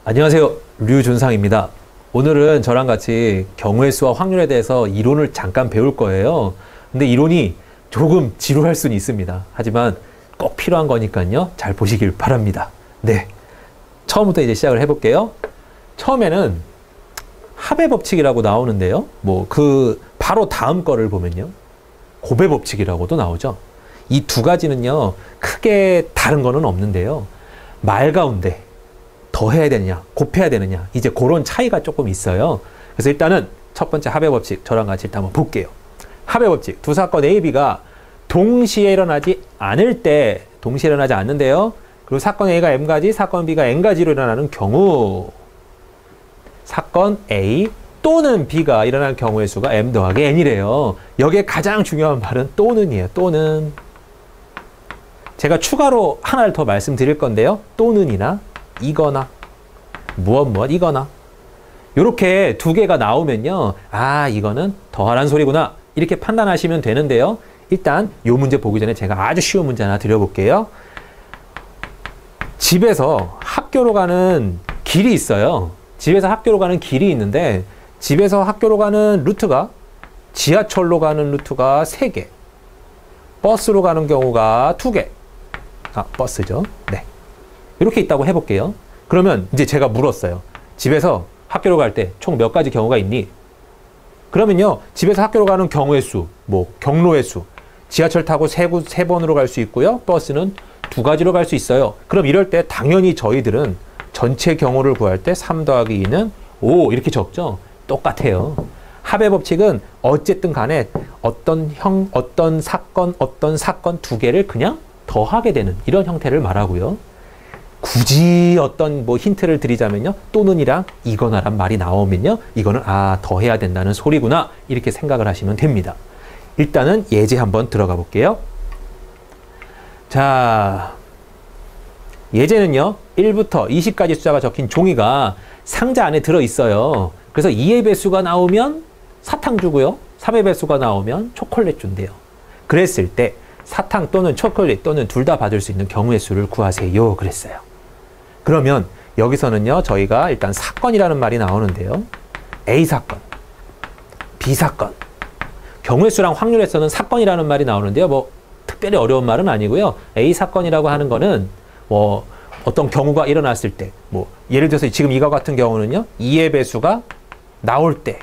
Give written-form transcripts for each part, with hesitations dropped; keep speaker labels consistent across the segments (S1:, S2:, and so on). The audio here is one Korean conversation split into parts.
S1: 안녕하세요. 류준상입니다. 오늘은 저랑 같이 경우의 수와 확률에 대해서 이론을 잠깐 배울 거예요. 근데 이론이 조금 지루할 수는 있습니다. 하지만 꼭 필요한 거니까요. 잘 보시길 바랍니다. 네. 처음부터 이제 시작을 해볼게요. 처음에는 합의 법칙이라고 나오는데요. 바로 다음 거를 보면요. 곱의 법칙이라고도 나오죠. 이 두 가지는요. 크게 다른 거는 없는데요. 말 가운데 더해야 되느냐, 곱해야 되느냐, 이제 그런 차이가 조금 있어요. 그래서 일단은 첫 번째 합의 법칙, 저랑 같이 일단 한번 볼게요. 합의 법칙, 두 사건 A, B가 동시에 일어나지 않는데요. 그리고 사건 A가 M가지, 사건 B가 N가지로 일어나는 경우, 사건 A 또는 B가 일어날 경우의 수가 M 더하기 N이래요. 여기에 가장 중요한 말은 또는이에요. 또는. 제가 추가로 하나를 더 말씀드릴 건데요. 또는이나 이거나 무엇 이거나 이렇게 두 개가 나오면요. 아, 이거는 더하란 소리구나. 이렇게 판단하시면 되는데요. 일단 이 문제 보기 전에 제가 아주 쉬운 문제 하나 드려볼게요. 집에서 학교로 가는 길이 있어요. 집에서 학교로 가는 길이 있는데 집에서 학교로 가는 루트가 지하철로 가는 루트가 3개, 버스로 가는 경우가 2개. 버스죠. 네. 이렇게 있다고 해볼게요. 그러면 이제 제가 물었어요. 집에서 학교로 갈 때 총 몇 가지 경우가 있니? 그러면요. 집에서 학교로 가는 경우의 수, 경로의 수. 지하철 타고 3번으로 갈 수 있고요. 버스는 2가지로 갈 수 있어요. 그럼 이럴 때 당연히 저희들은 전체 경우를 구할 때 3 더하기 2는 5 이렇게 적죠. 똑같아요. 합의 법칙은 어쨌든 간에 어떤 사건 두 개를 그냥 더하게 되는 이런 형태를 말하고요. 굳이 어떤 힌트를 드리자면요. 또는이랑 이거나란 말이 나오면요. 이거는 더해야 된다는 소리구나. 이렇게 생각을 하시면 됩니다. 일단은 예제 한번 들어가 볼게요. 자, 예제는요. 1부터 20까지 숫자가 적힌 종이가 상자 안에 들어있어요. 그래서 2의 배수가 나오면 사탕 주고요. 3의 배수가 나오면 초콜릿 준대요. 그랬을 때 사탕 또는 초콜릿 또는 둘 다 받을 수 있는 경우의 수를 구하세요. 그랬어요. 그러면 여기서는요. 저희가 일단 사건이라는 말이 나오는데요. A 사건, B 사건. 경우의 수랑 확률에서는 사건이라는 말이 나오는데요. 특별히 어려운 말은 아니고요. A 사건이라고 하는 거는 어떤 경우가 일어났을 때 예를 들어서 지금 이거 같은 경우는요. 2의 배수가 나올 때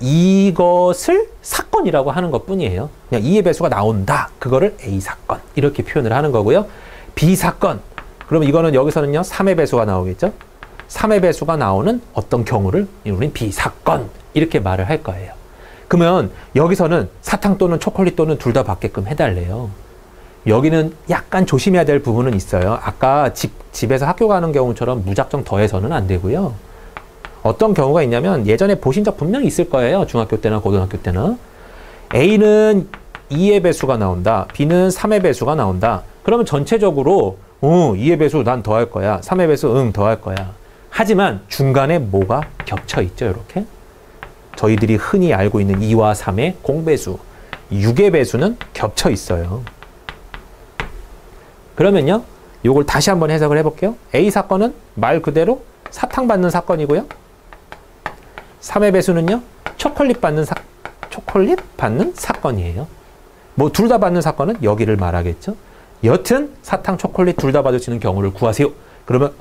S1: 이것을 사건이라고 하는 것 뿐이에요. 그냥 2의 배수가 나온다. 그거를 A 사건 이렇게 표현을 하는 거고요. B 사건. 그럼 이거는 여기서는요. 3의 배수가 나오겠죠. 3의 배수가 나오는 어떤 경우를 우리는 B 사건 이렇게 말을 할 거예요. 그러면 여기서는 사탕 또는 초콜릿 또는 둘 다 받게끔 해달래요. 여기는 약간 조심해야 될 부분은 있어요. 아까 집에서 학교 가는 경우처럼 무작정 더해서는 안 되고요. 어떤 경우가 있냐면 예전에 보신 적 분명히 있을 거예요. 중학교 때나 고등학교 때나. A는 2의 배수가 나온다. B는 3의 배수가 나온다. 그러면 전체적으로 2의 배수 난 더할 거야. 3의 배수 더할 거야. 하지만 중간에 뭐가 겹쳐 있죠. 이렇게. 저희들이 흔히 알고 있는 2와 3의 공배수, 6의 배수는 겹쳐 있어요. 그러면요. 이걸 다시 한번 해석을 해볼게요. A 사건은 말 그대로 사탕 받는 사건이고요. 3의 배수는요. 초콜릿 받는 사건이에요. 둘 다 받는 사건은 여기를 말하겠죠. 여튼 사탕, 초콜릿 둘 다 받을 수 있는 경우를 구하세요. 그러면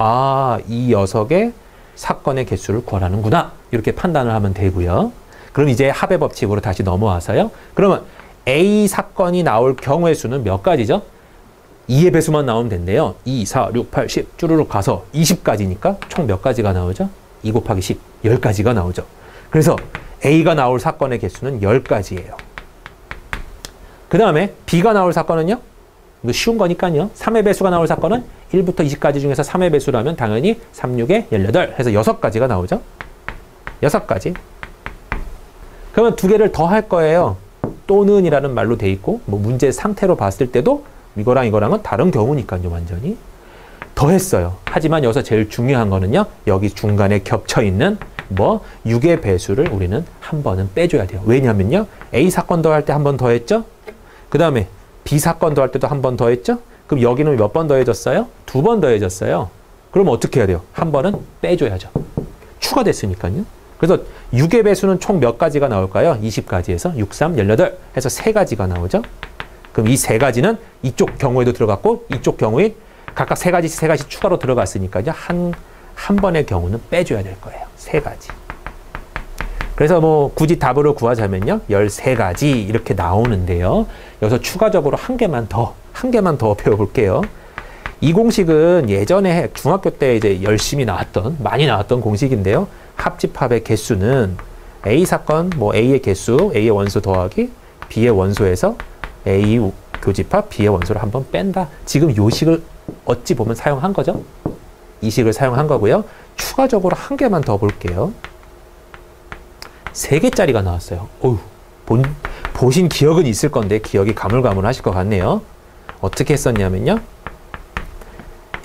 S1: 이 녀석의 사건의 개수를 구하라는구나. 이렇게 판단을 하면 되고요. 그럼 이제 합의 법칙으로 다시 넘어와서요. 그러면 A 사건이 나올 경우의 수는 몇 가지죠? 2의 배수만 나오면 된대요. 2, 4, 6, 8, 10 쭈루룩 가서 20까지니까 총 몇 가지가 나오죠? 2 곱하기 10, 10가지가 나오죠. 그래서 A가 나올 사건의 개수는 10가지예요. 그 다음에 B가 나올 사건은요? 이거 쉬운 거니까요. 3의 배수가 나올 사건은 1부터 20까지 중에서 3의 배수라면 당연히 3, 6에 18 해서 6가지가 나오죠. 6가지. 그러면 두 개를 더 할 거예요. 또는 이라는 말로 돼 있고 문제 상태로 봤을 때도 이거랑 이거랑은 다른 경우니까요. 완전히. 더했어요. 하지만 여기서 제일 중요한 거는요. 여기 중간에 겹쳐 있는 6의 배수를 우리는 한 번은 빼줘야 돼요. 왜냐면요. A 사건 더할 때 한 번 더했죠. 그 다음에 B 사건 더할 때도 한 번 더했죠. 그럼 여기는 몇 번 더해졌어요? 2번 더해졌어요. 그러면 어떻게 해야 돼요? 한 번은 빼줘야죠. 추가됐으니까요. 그래서 6의 배수는 총 몇 가지가 나올까요? 20가지에서 6, 3, 18 해서 3가지가 나오죠. 그럼 이 3가지는 이쪽 경우에도 들어갔고 이쪽 경우에 각각 3가지씩 3가지 추가로 들어갔으니까요. 한 번의 경우는 빼줘야 될 거예요. 3가지. 그래서 뭐 굳이 답으로 구하자면요. 13가지 이렇게 나오는데요. 여기서 추가적으로 한 개만 더 배워볼게요. 이 공식은 예전에 중학교 때 이제 열심히 많이 나왔던 공식인데요. 합집합의 개수는 A 사건, 뭐 A의 개수, A의 원소 더하기 B의 원소에서 A 교집합, B의 원소를 한번 뺀다. 지금 요 식을 어찌 보면 사용한 거죠. 이 식을 사용한 거고요. 추가적으로 한 개만 더 볼게요. 3개짜리가 나왔어요. 어휴, 보신 기억은 있을 건데 기억이 가물가물하실 것 같네요. 어떻게 했었냐면요.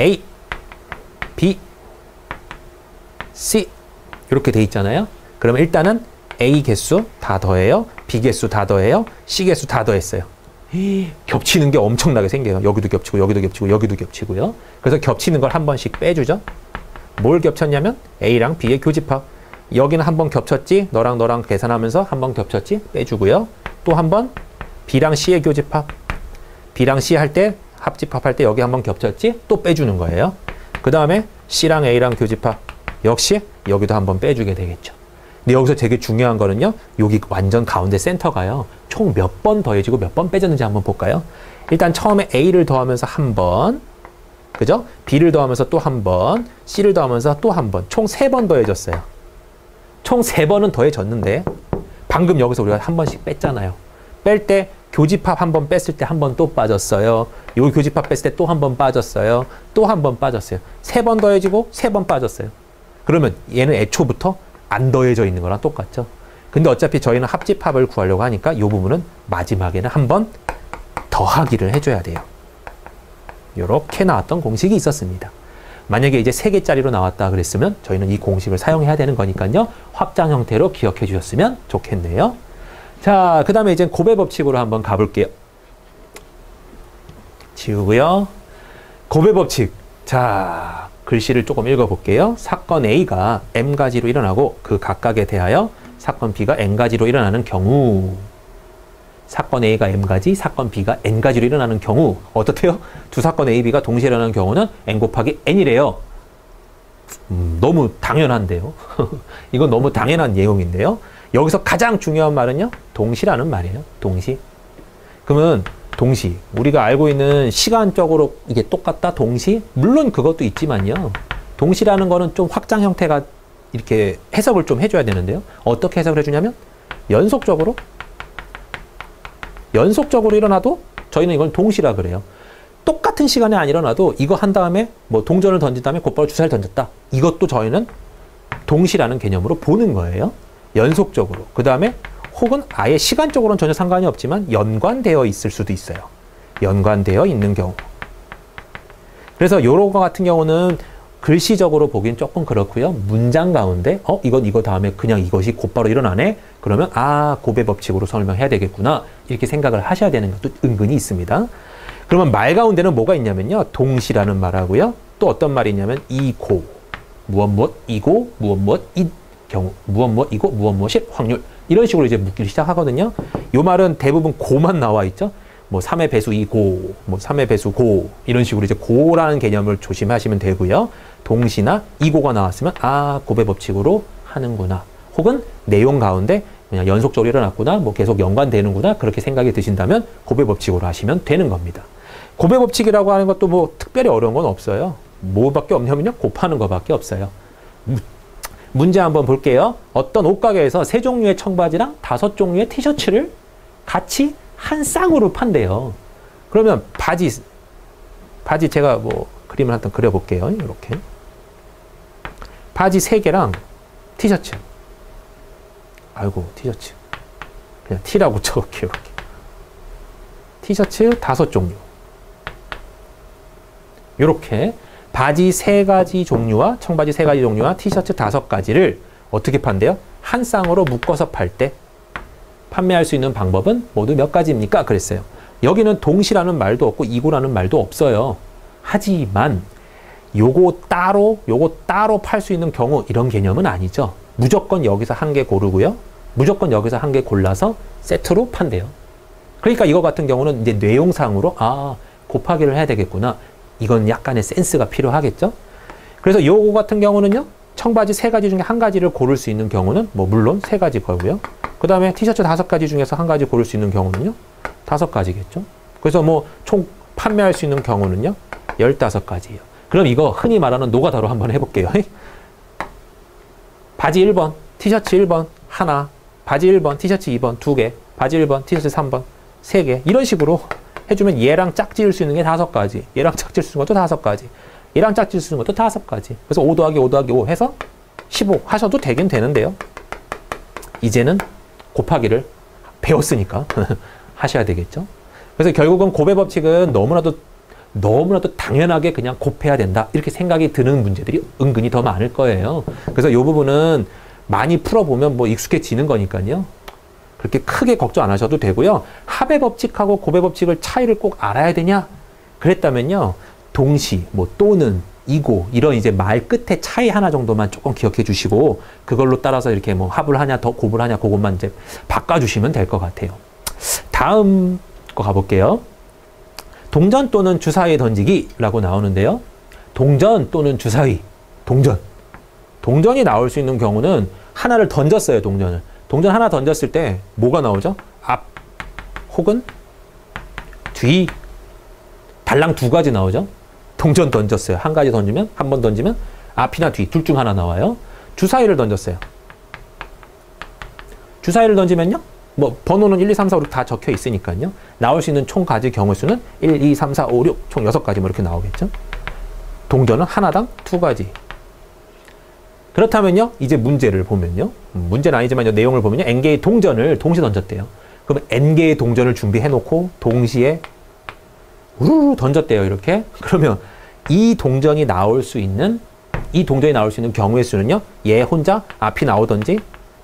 S1: A, B, C 이렇게 돼 있잖아요. 그러면 일단은 A 개수 다 더해요. B 개수 다 더해요. C 개수 다 더했어요. 겹치는 게 엄청나게 생겨요. 여기도 겹치고 여기도 겹치고 여기도 겹치고요. 그래서 겹치는 걸 한 번씩 빼주죠. 뭘 겹쳤냐면 A랑 B의 교집합. 여기는 한 번 겹쳤지. 너랑 계산하면서 한 번 겹쳤지. 빼주고요. 또 한 번 B랑 C의 교집합. B랑 C 할 때 합집합할 때 여기 한 번 겹쳤지. 또 빼주는 거예요. 그 다음에 C랑 A랑 교집합. 역시 여기도 한 번 빼주게 되겠죠. 근데 여기서 되게 중요한 거는요. 여기 완전 가운데 센터가요. 총 몇 번 더해지고 몇 번 빼졌는지 한번 볼까요? 일단 처음에 A를 더하면서 한 번. 그죠? B를 더하면서 또 한 번. C를 더하면서 또 한 번. 총 3번 더해졌어요. 총 3번은 더해졌는데 방금 여기서 우리가 한 번씩 뺐잖아요. 뺄 때 교집합 한 번 뺐을 때 한 번 또 빠졌어요. 요 교집합 뺐을 때 또 한 번 빠졌어요. 또 한 번 빠졌어요. 3번 더해지고 3번 빠졌어요. 그러면 얘는 애초부터 안 더해져 있는 거랑 똑같죠. 근데 어차피 저희는 합집합을 구하려고 하니까 이 부분은 마지막에는 한 번 더하기를 해줘야 돼요. 이렇게 나왔던 공식이 있었습니다. 만약에 이제 3개짜리로 나왔다 그랬으면 저희는 이 공식을 사용해야 되는 거니까요. 확장 형태로 기억해 주셨으면 좋겠네요. 자, 그 다음에 이제 곱의 법칙으로 한번 가볼게요. 지우고요. 곱의 법칙. 자, 글씨를 조금 읽어볼게요. 사건 A가 M가지로 일어나고 그 각각에 대하여 사건 B가 N가지로 일어나는 경우, 사건 A가 M가지, 사건 B가 N가지로 일어나는 경우 어떻대요? 두 사건 A, B가 동시에 일어나는 경우는 N 곱하기 N이래요. 너무 당연한데요. 이건 너무 당연한 내용인데요. 여기서 가장 중요한 말은요. 동시라는 말이에요. 동시. 그러면 동시. 우리가 알고 있는 시간적으로 이게 똑같다. 동시. 물론 그것도 있지만요. 동시라는 거는 좀 확장 형태가 이렇게 해석을 좀 해줘야 되는데요. 어떻게 해석을 해주냐면 연속적으로 일어나도 저희는 이걸 동시라 그래요. 똑같은 시간에 안 일어나도 이거 한 다음에 뭐 동전을 던진 다음에 곧바로 주사를 던졌다. 이것도 저희는 동시라는 개념으로 보는 거예요. 연속적으로. 그 다음에 혹은 아예 시간적으로는 전혀 상관이 없지만 연관되어 있을 수도 있어요. 연관되어 있는 경우. 그래서 요런 거 같은 경우는 글씨적으로 보기엔 조금 그렇고요. 문장 가운데 이거 다음에 그냥 이것이 곧바로 일어나네? 그러면 곱의 법칙으로 설명해야 되겠구나. 이렇게 생각을 하셔야 되는 것도 은근히 있습니다. 그러면 말 가운데는 뭐가 있냐면요. 동시라는 말하고요. 또 어떤 말이 있냐면 이고, 무엇 이고, 무엇 이 경우, 무엇 이고, 무엇일 확률. 이런 식으로 이제 묻기를 시작하거든요. 요 말은 대부분 고만 나와 있죠. 뭐 3의 배수 이고, 뭐 3의 배수 고 이런 식으로 이제 고라는 개념을 조심하시면 되고요. 동시나 이고가 나왔으면 곱의 법칙으로 하는구나. 혹은 내용 가운데 그냥 연속적으로 일어났구나. 뭐 계속 연관되는구나. 그렇게 생각이 드신다면 곱의 법칙으로 하시면 되는 겁니다. 곱의 법칙이라고 하는 것도 뭐 특별히 어려운 건 없어요. 뭐밖에 없냐면요. 곱하는 것밖에 없어요. 문제 한번 볼게요. 어떤 옷가게에서 3종류의 청바지랑 5종류의 티셔츠를 같이 한 쌍으로 판대요. 그러면 바지 제가 뭐 그림을 한번 그려볼게요. 이렇게 바지 3개랑 티셔츠. 아이고 티셔츠. 그냥 T라고 쳐볼게요. 이렇게. 티셔츠 5종류. 이렇게 바지 3가지 종류와 청바지 3가지 종류와 티셔츠 5가지를 어떻게 판대요? 한 쌍으로 묶어서 팔 때 판매할 수 있는 방법은 모두 몇 가지입니까? 그랬어요. 여기는 동시라는 말도 없고 이고라는 말도 없어요. 하지만 요거 따로 팔 수 있는 경우 이런 개념은 아니죠. 무조건 여기서 한 개 고르고요. 무조건 여기서 한 개 골라서 세트로 판대요. 그러니까 이거 같은 경우는 이제 내용상으로 곱하기를 해야 되겠구나. 이건 약간의 센스가 필요하겠죠. 그래서 요거 같은 경우는요. 청바지 3가지 중에 한 가지를 고를 수 있는 경우는 뭐 물론 3가지 거고요. 그 다음에 티셔츠 5가지 중에서 한 가지 고를 수 있는 경우는요. 5가지겠죠. 그래서 뭐 총 판매할 수 있는 경우는요. 15가지예요. 그럼 이거 흔히 말하는 노가다로 한번 해볼게요. 바지 1번, 티셔츠 1번 하나, 바지 1번, 티셔츠 2번 2개, 바지 1번, 티셔츠 3번 3개. 이런 식으로 해주면 얘랑 짝지을 수 있는 게 5가지, 얘랑 짝지을 수 있는 것도 5가지, 얘랑 짝지을 수 있는 것도 5가지. 그래서 5 더하기 5 더하기 5 해서 15 하셔도 되긴 되는데요. 이제는 곱하기를 배웠으니까 하셔야 되겠죠. 그래서 결국은 곱의 법칙은 너무나도 당연하게 그냥 곱해야 된다. 이렇게 생각이 드는 문제들이 은근히 더 많을 거예요. 그래서 이 부분은 많이 풀어보면 뭐 익숙해지는 거니까요. 그렇게 크게 걱정 안 하셔도 되고요. 합의 법칙하고 곱의 법칙을 차이를 꼭 알아야 되냐? 그랬다면요. 동시, 뭐 또는, 이고 이런 이제 말 끝에 차이 하나 정도만 조금 기억해 주시고 그걸로 따라서 이렇게 뭐 합을 하냐 더 곱을 하냐 그것만 이제 바꿔주시면 될 것 같아요. 다음 거 가볼게요. 동전 또는 주사위 던지기라고 나오는데요. 동전 또는 주사위, 동전이 나올 수 있는 경우는 하나를 던졌어요. 동전 하나 던졌을 때 뭐가 나오죠? 앞 혹은 뒤, 달랑 2가지 나오죠. 동전 던졌어요. 한 가지 던지면, 한 번 던지면 앞이나 뒤 둘 중 하나 나와요. 주사위를 던졌어요. 주사위를 던지면요. 뭐 번호는 1, 2, 3, 4, 5, 6 다 적혀 있으니까요. 나올 수 있는 총 가지 경우 수는 1, 2, 3, 4, 5, 6 총 6가지 뭐 이렇게 나오겠죠. 동전은 하나당 2가지. 그렇다면요. 이제 문제를 보면요. 문제는 아니지만 내용을 보면요. N개의 동전을 동시에 던졌대요. 그럼 N개의 동전을 준비해 놓고 동시에 우르르 던졌대요. 이렇게. 그러면 이 동전이 나올 수 있는 경우의 수는요. 얘 혼자 앞이 나오든지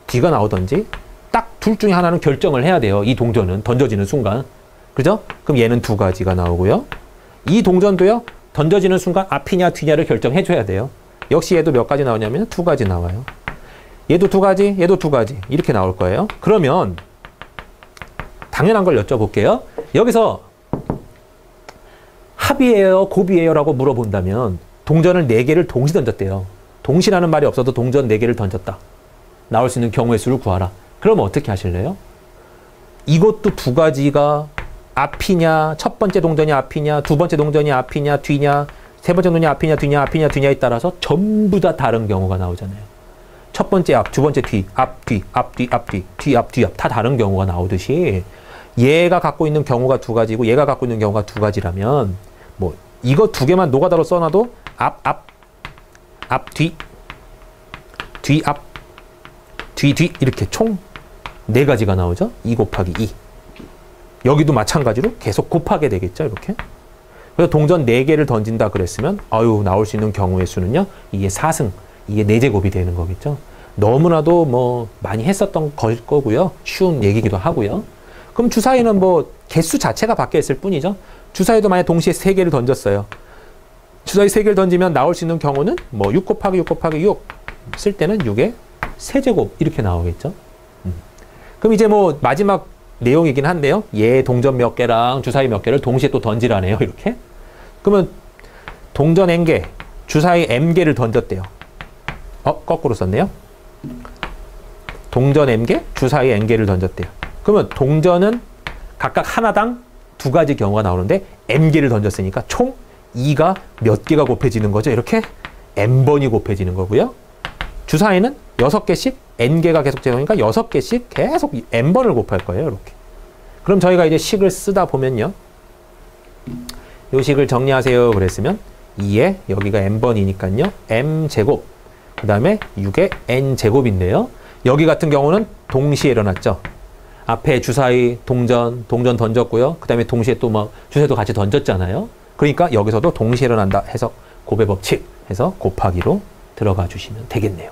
S1: 뒤가 나오든지 딱 둘 중에 하나는 결정을 해야 돼요. 이 동전은 던져지는 순간. 그죠? 그럼 얘는 2가지가 나오고요. 이 동전도요. 던져지는 순간 앞이냐 뒤냐를 결정해 줘야 돼요. 역시 얘도 몇 가지 나오냐면 2가지 나와요. 얘도 2가지, 얘도 2가지 이렇게 나올 거예요. 그러면 당연한 걸 여쭤볼게요. 여기서 합이에요, 곱이에요 라고 물어본다면 동전을 4개를 동시 던졌대요. 동시라는 말이 없어도 동전 4개를 던졌다. 나올 수 있는 경우의 수를 구하라. 그럼 어떻게 하실래요? 이것도 2가지가 앞이냐, 첫 번째 동전이 앞이냐, 두 번째 동전이 앞이냐, 뒤냐, 세 번째 동전이 앞이냐, 뒤냐에 따라서 전부 다 다른 경우가 나오잖아요. 첫 번째 앞, 두 번째 뒤, 앞, 뒤, 앞, 뒤, 앞, 뒤, 뒤, 앞, 뒤, 앞 다 다른 경우가 나오듯이 얘가 갖고 있는 경우가 2가지고 얘가 갖고 있는 경우가 2가지라면 뭐 이거 2개만 노가다로 써놔도 앞, 뒤, 뒤, 앞, 뒤 이렇게 총 4가지가 나오죠. 2 곱하기 2. 여기도 마찬가지로 계속 곱하게 되겠죠. 이렇게. 그래서 동전 4개를 던진다 그랬으면 나올 수 있는 경우의 수는요. 이게 4승, 이게 4제곱이 되는 거겠죠. 너무나도 뭐 많이 했었던 거고요. 쉬운 얘기기도 하고요. 그럼 주사위는 뭐 개수 자체가 바뀌어 있을 뿐이죠. 주사위도 만약 동시에 3개를 던졌어요. 주사위 3개를 던지면 나올 수 있는 경우는 뭐 6 곱하기 6 곱하기 6 쓸 때는 6의 세제곱 이렇게 나오겠죠. 그럼 이제 뭐 마지막 내용이긴 한데요. 얘 동전 몇 개랑 주사위 몇 개를 동시에 또 던지라네요. 이렇게. 그러면 동전 N개, 주사위 M개를 던졌대요. 거꾸로 썼네요. 동전 M개, 주사위 N개를 던졌대요. 그러면 동전은 각각 하나당 2가지 경우가 나오는데 M개를 던졌으니까 총 2가 몇 개가 곱해지는 거죠. 이렇게 N번이 곱해지는 거고요. 주사위는 6개씩 N개가 계속 제곱이니까 6개씩 계속 N번을 곱할 거예요. 이렇게. 그럼 저희가 이제 식을 쓰다 보면요. 이 식을 정리하세요. 그랬으면 2에 여기가 N번이니까요. M제곱 그 다음에 6의 N제곱인데요. 여기 같은 경우는 동시에 일어났죠. 앞에 주사위, 동전 던졌고요. 그 다음에 동시에 또 막 주사위도 같이 던졌잖아요. 그러니까 여기서도 동시에 일어난다 해서 곱의 법칙 해서 곱하기로 들어가 주시면 되겠네요.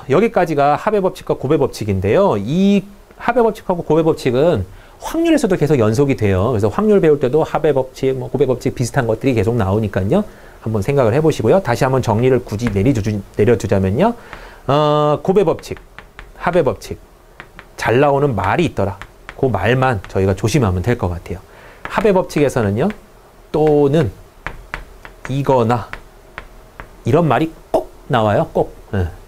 S1: 여기까지가 합의 법칙과 곱의 법칙인데요. 이 합의 법칙하고 곱의 법칙은 확률에서도 계속 연속이 돼요. 그래서 확률 배울 때도 합의 법칙, 뭐 곱의 법칙 비슷한 것들이 계속 나오니까요. 한번 생각을 해보시고요. 다시 한번 정리를 굳이 내려두자면요. 곱의 법칙, 합의 법칙, 잘 나오는 말이 있더라. 그 말만 저희가 조심하면 될 것 같아요. 합의 법칙에서는요. 또는, 이거나 이런 말이 꼭 나와요. 꼭.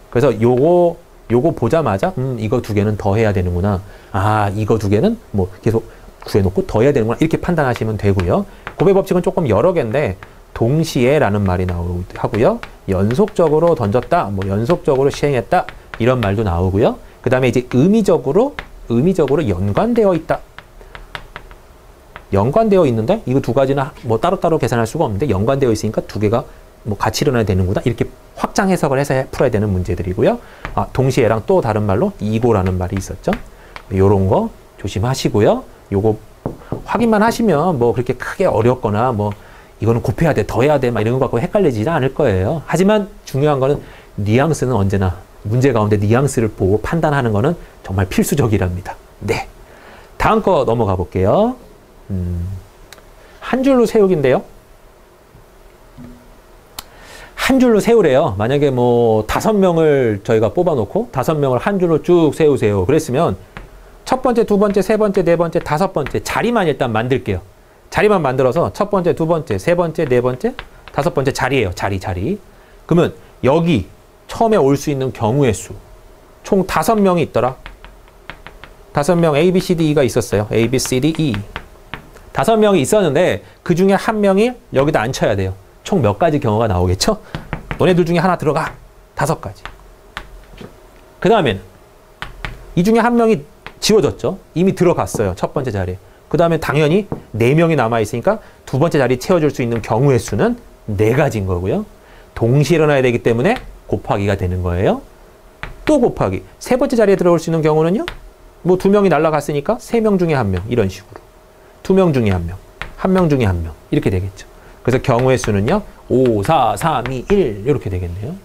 S1: 그래서 요거 보자마자 이거 두 개는 더 해야 되는구나. 아, 이거 두 개는 뭐 계속 구해놓고 더 해야 되는구나. 이렇게 판단하시면 되고요. 곱의 법칙은 조금 여러 개인데 동시에 라는 말이 나오고요. 연속적으로 던졌다. 뭐 연속적으로 시행했다. 이런 말도 나오고요. 그 다음에 이제 의미적으로 연관되어 있다. 연관되어 있는데 이거 두 가지는 뭐 따로따로 계산할 수가 없는데 연관되어 있으니까 두 개가 뭐 같이 일어나야 되는구나. 이렇게 확장 해석을 해서 풀어야 되는 문제들이고요. 아, 동시에랑 또 다른 말로 이고라는 말이 있었죠. 요런 거 조심하시고요. 요거 확인만 하시면 뭐 그렇게 크게 어렵거나 뭐 이거는 곱해야 돼, 더해야 돼, 막 이런 거 갖고 헷갈리지 않을 거예요. 하지만 중요한 거는 뉘앙스는 언제나 문제 가운데 뉘앙스를 보고 판단하는 거는 정말 필수적이랍니다. 네. 다음 거 넘어가 볼게요. 한 줄로 세우기인데요. 한 줄로 세우래요. 만약에 뭐 5명을 저희가 뽑아놓고 5명을 한 줄로 쭉 세우세요. 그랬으면 첫 번째, 두 번째, 세 번째, 네 번째, 다섯 번째 자리만 일단 만들게요. 자리만 만들어서 첫 번째, 두 번째, 세 번째, 네 번째, 다섯 번째 자리예요. 자리. 그러면 여기 처음에 올 수 있는 경우의 수. 총 5명이 있더라. 5명 A, B, C, D, E가 있었어요. A, B, C, D, E. 5명이 있었는데 그 중에 한 명이 여기다 앉혀야 돼요. 총 몇 가지 경우가 나오겠죠? 너네들 중에 하나 들어가. 5가지. 그 다음에는 이 중에 한 명이 지워졌죠? 이미 들어갔어요. 첫 번째 자리에. 그 다음에 당연히 4명이 남아있으니까 두 번째 자리 채워줄 수 있는 경우의 수는 4가지인 거고요. 동시에 일어나야 되기 때문에 곱하기가 되는 거예요. 또 곱하기. 세 번째 자리에 들어올 수 있는 경우는요. 뭐 2명이 날아갔으니까 3명 중에 1명 이런 식으로. 2명 중에 1명. 1명 중에 1명. 이렇게 되겠죠. 그래서 경우의 수는요. 5, 4, 3, 2, 1 이렇게 되겠네요.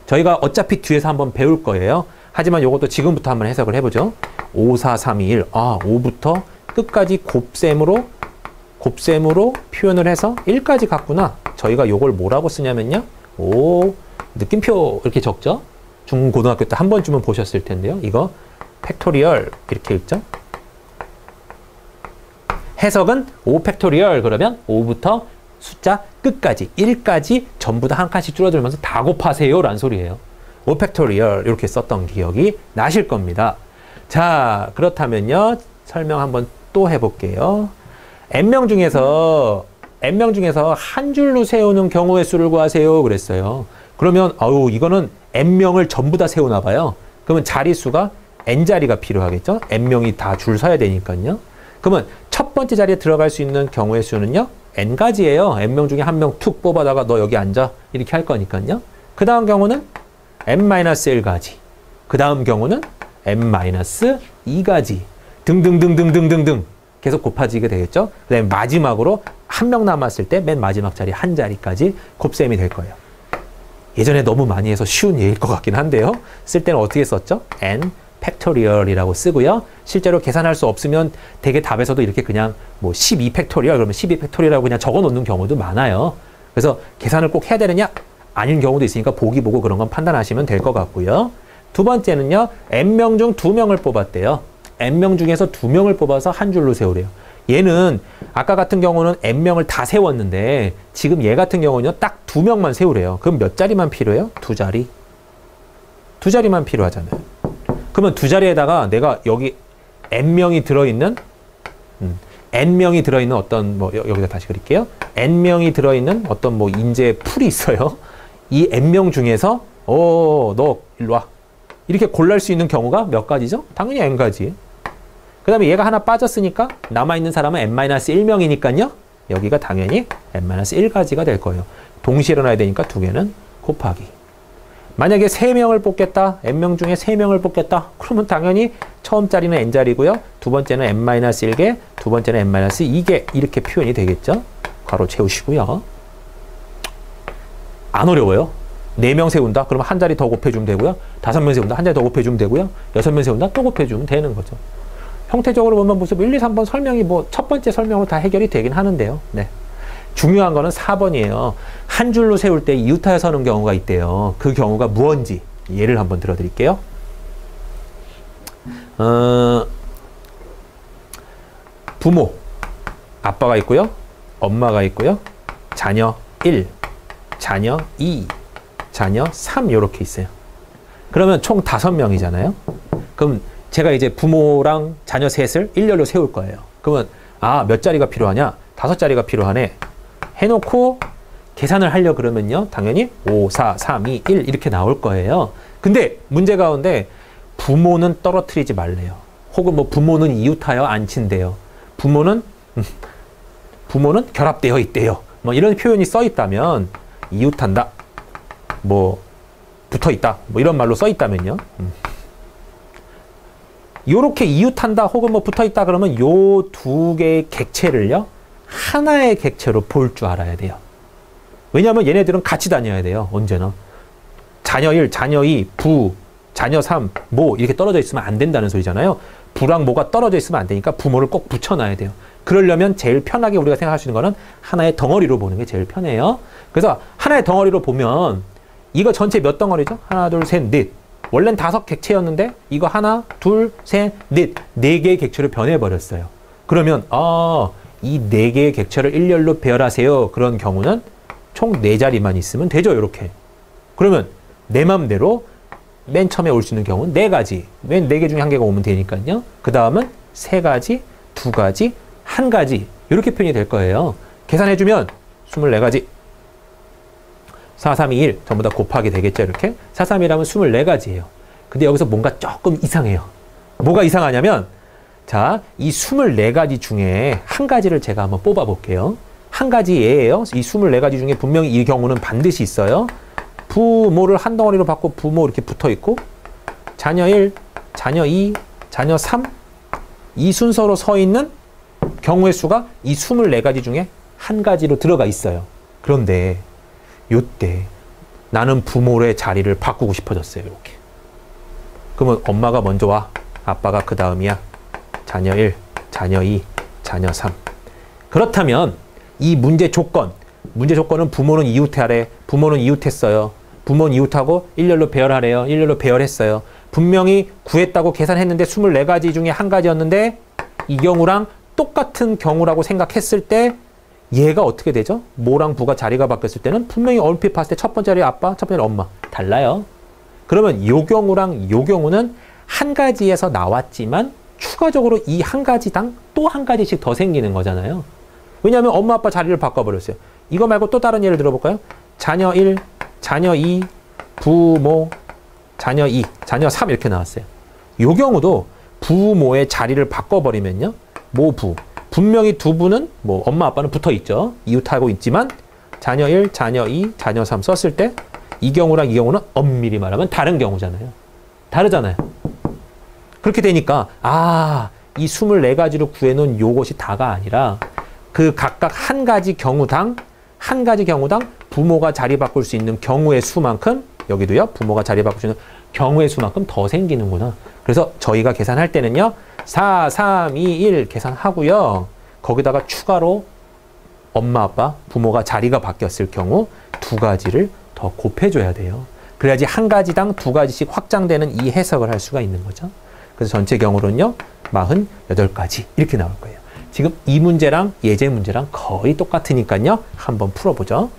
S1: 저희가 어차피 뒤에서 한번 배울 거예요. 하지만 이것도 지금부터 한번 해석을 해보죠. 5, 4, 3, 2, 1. 아, 5부터 끝까지 곱셈으로 표현을 해서 1까지 갔구나. 저희가 이걸 뭐라고 쓰냐면요. 느낌표 이렇게 적죠. 중고등학교 때 한 번쯤은 보셨을 텐데요. 이거 팩토리얼 이렇게 읽죠. 해석은 5 팩토리얼 그러면 5부터 숫자 끝까지 1까지 전부 다 한 칸씩 줄어들면서 다 곱하세요 라는 소리예요. 5 팩토리얼 이렇게 썼던 기억이 나실 겁니다. 자, 그렇다면요. 설명 한번 또 해볼게요. n명 중에서 한 줄로 세우는 경우의 수를 구하세요 그랬어요. 그러면 이거는 n명을 전부 다 세우나 봐요. 그러면 자릿수가 n자리가 필요하겠죠. n명이 다 줄 서야 되니까요. 그러면 첫 번째 자리에 들어갈 수 있는 경우의 수는요. n가지예요. n명 중에 한 명 툭 뽑아다가 너 여기 앉아 이렇게 할 거니까요. 그 다음 경우는 n-1가지. 그 다음 경우는 n-2가지. 등등등등등등등 계속 곱해지게 되겠죠. 그 다음에 마지막으로 한 명 남았을 때 맨 마지막 자리 한 자리까지 곱셈이 될 거예요. 예전에 너무 많이 해서 쉬운 예일 것 같긴 한데요. 쓸 때는 어떻게 썼죠? n 팩토리얼이라고 쓰고요. 실제로 계산할 수 없으면 대개 답에서도 이렇게 그냥 뭐 12 팩토리얼 그러면 12 팩토리얼이라고 그냥 적어 놓는 경우도 많아요. 그래서 계산을 꼭 해야 되느냐? 아닌 경우도 있으니까 보기 보고 그런 건 판단하시면 될 것 같고요. 두 번째는요. n명 중 2명을 뽑았대요. n명 중에서 2명을 뽑아서 한 줄로 세우래요. 얘는 아까 같은 경우는 n명을 다 세웠는데 지금 얘 같은 경우는요. 딱 2명만 세우래요. 그럼 몇 자리만 필요해요? 2자리. 2자리만 필요하잖아요. 그러면 2자리에다가 내가 여기 n명이 들어있는 어떤 뭐 여기다 다시 그릴게요. n명이 들어있는 어떤 뭐 인재 풀이 있어요. 이 n명 중에서 너 일로 와. 이렇게 골랄 수 있는 경우가 몇 가지죠? 당연히 n가지. 그 다음에 얘가 하나 빠졌으니까 남아있는 사람은 n-1명이니까요. 여기가 당연히 n-1가지가 될 거예요. 동시에 일어나야 되니까 두 개는 곱하기. 만약에 3명을 뽑겠다. n명 중에 3명을 뽑겠다. 그러면 당연히 처음 자리는 n자리고요. 두 번째는 n-1개, 두 번째는 n-2개 이렇게 표현이 되겠죠. 괄호 채우시고요. 안 어려워요. 4명 세운다? 그러면 한 자리 더 곱해주면 되고요. 5명 세운다? 한 자리 더 곱해주면 되고요. 6명 세운다? 또 곱해주면 되는 거죠. 형태적으로 보면 모습 1, 2, 3번 설명이 뭐 첫 번째 설명으로 다 해결이 되긴 하는데요. 네. 중요한 거는 4번이에요. 한 줄로 세울 때 이웃하여 서는 경우가 있대요. 그 경우가 무언지 예를 한번 들어드릴게요. 부모, 아빠가 있고요. 엄마가 있고요. 자녀 1, 자녀 2, 자녀 3 이렇게 있어요. 그러면 총 5명이잖아요. 그럼 제가 이제 부모랑 자녀 셋을 일렬로 세울 거예요. 그러면 몇 자리가 필요하냐? 5자리가 필요하네. 해놓고 계산을 하려 그러면요. 당연히 5, 4, 3, 2, 1 이렇게 나올 거예요. 근데 문제 가운데 부모는 떨어뜨리지 말래요. 혹은 뭐 부모는 이웃하여 안 친대요. 부모는 결합되어 있대요. 뭐 이런 표현이 써 있다면 이웃한다. 뭐 붙어 있다. 뭐 이런 말로 써 있다면요. 요렇게 이웃한다 혹은 뭐 붙어 있다 그러면 요 두 개의 객체를요. 하나의 객체로 볼 줄 알아야 돼요. 왜냐하면 얘네들은 같이 다녀야 돼요. 언제나. 자녀 1, 자녀 2, 부, 자녀 3, 모 이렇게 떨어져 있으면 안 된다는 소리잖아요. 부랑 모가 떨어져 있으면 안 되니까 부모를 꼭 붙여놔야 돼요. 그러려면 제일 편하게 우리가 생각할 수 있는 거는 하나의 덩어리로 보는 게 제일 편해요. 그래서 하나의 덩어리로 보면 이거 전체 몇 덩어리죠? 하나, 둘, 셋, 넷. 원래는 5객체였는데 이거 하나, 둘, 셋, 넷. 4개의 객체로 변해버렸어요. 그러면 이 4개의 객체를 일렬로 배열하세요. 그런 경우는 총 4자리만 있으면 되죠. 이렇게. 그러면 내 맘대로 맨 처음에 올 수 있는 경우는 4가지. 맨 4개 중에 1개가 오면 되니까요. 그 다음은 3가지, 2가지, 1가지. 이렇게 표현이 될 거예요. 계산해주면 24가지. 4, 3, 2, 1 전부 다 곱하기 되겠죠. 이렇게. 4, 3, 1하면 24가지예요. 근데 여기서 뭔가 조금 이상해요. 뭐가 이상하냐면 자, 이 24가지 중에 1가지를 제가 한번 뽑아 볼게요. 1가지 예예요. 이 24가지 중에 분명히 이 경우는 반드시 있어요. 부모를 한 덩어리로 받고 부모 이렇게 붙어 있고 자녀 1, 자녀 2, 자녀 3 이 순서로 서 있는 경우의 수가 이 24가지 중에 1가지로 들어가 있어요. 그런데 요때 나는 부모의 자리를 바꾸고 싶어졌어요. 이렇게. 그러면 엄마가 먼저 와. 아빠가 그 다음이야. 자녀 1, 자녀 2, 자녀 3. 그렇다면 이 문제 조건은 부모는 이웃하래. 부모는 이웃했어요. 부모는 이웃하고 일렬로 배열하래요. 일렬로 배열했어요. 분명히 구했다고 계산했는데 24가지 중에 1가지였는데 이 경우랑 똑같은 경우라고 생각했을 때 얘가 어떻게 되죠? 모랑 부가 자리가 바뀌었을 때는 분명히 얼핏 봤을 때 첫 번째 자리 아빠, 첫 번째 자리 엄마. 달라요. 그러면 요 경우랑 요 경우는 1가지에서 나왔지만 추가적으로 이 1가지당 또 1가지씩 더 생기는 거잖아요. 왜냐하면 엄마 아빠 자리를 바꿔버렸어요. 이거 말고 또 다른 예를 들어볼까요? 자녀 1, 자녀 2, 부모, 자녀 2, 자녀 3 이렇게 나왔어요. 요 경우도 부모의 자리를 바꿔버리면요. 모부. 분명히 두 분은 뭐 엄마 아빠는 붙어 있죠. 이웃하고 있지만 자녀 1, 자녀 2, 자녀 3 썼을 때 이 경우랑 이 경우는 엄밀히 말하면 다른 경우잖아요. 다르잖아요. 그렇게 되니까 이 24가지로 구해놓은 요것이 다가 아니라 그 각각 1가지 경우당 부모가 자리 바꿀 수 있는 경우의 수만큼 여기도요. 부모가 자리 바꿀 수 있는 경우의 수만큼 더 생기는구나. 그래서 저희가 계산할 때는요. 4, 3, 2, 1 계산하고요. 거기다가 추가로 엄마, 아빠, 부모가 자리가 바뀌었을 경우 2가지를 더 곱해줘야 돼요. 그래야지 1가지당 2가지씩 확장되는 이 해석을 할 수가 있는 거죠. 그래서 전체 경우로는요. 48가지 이렇게 나올 거예요. 지금 이 문제랑 예제 문제랑 거의 똑같으니까요. 한번 풀어보죠.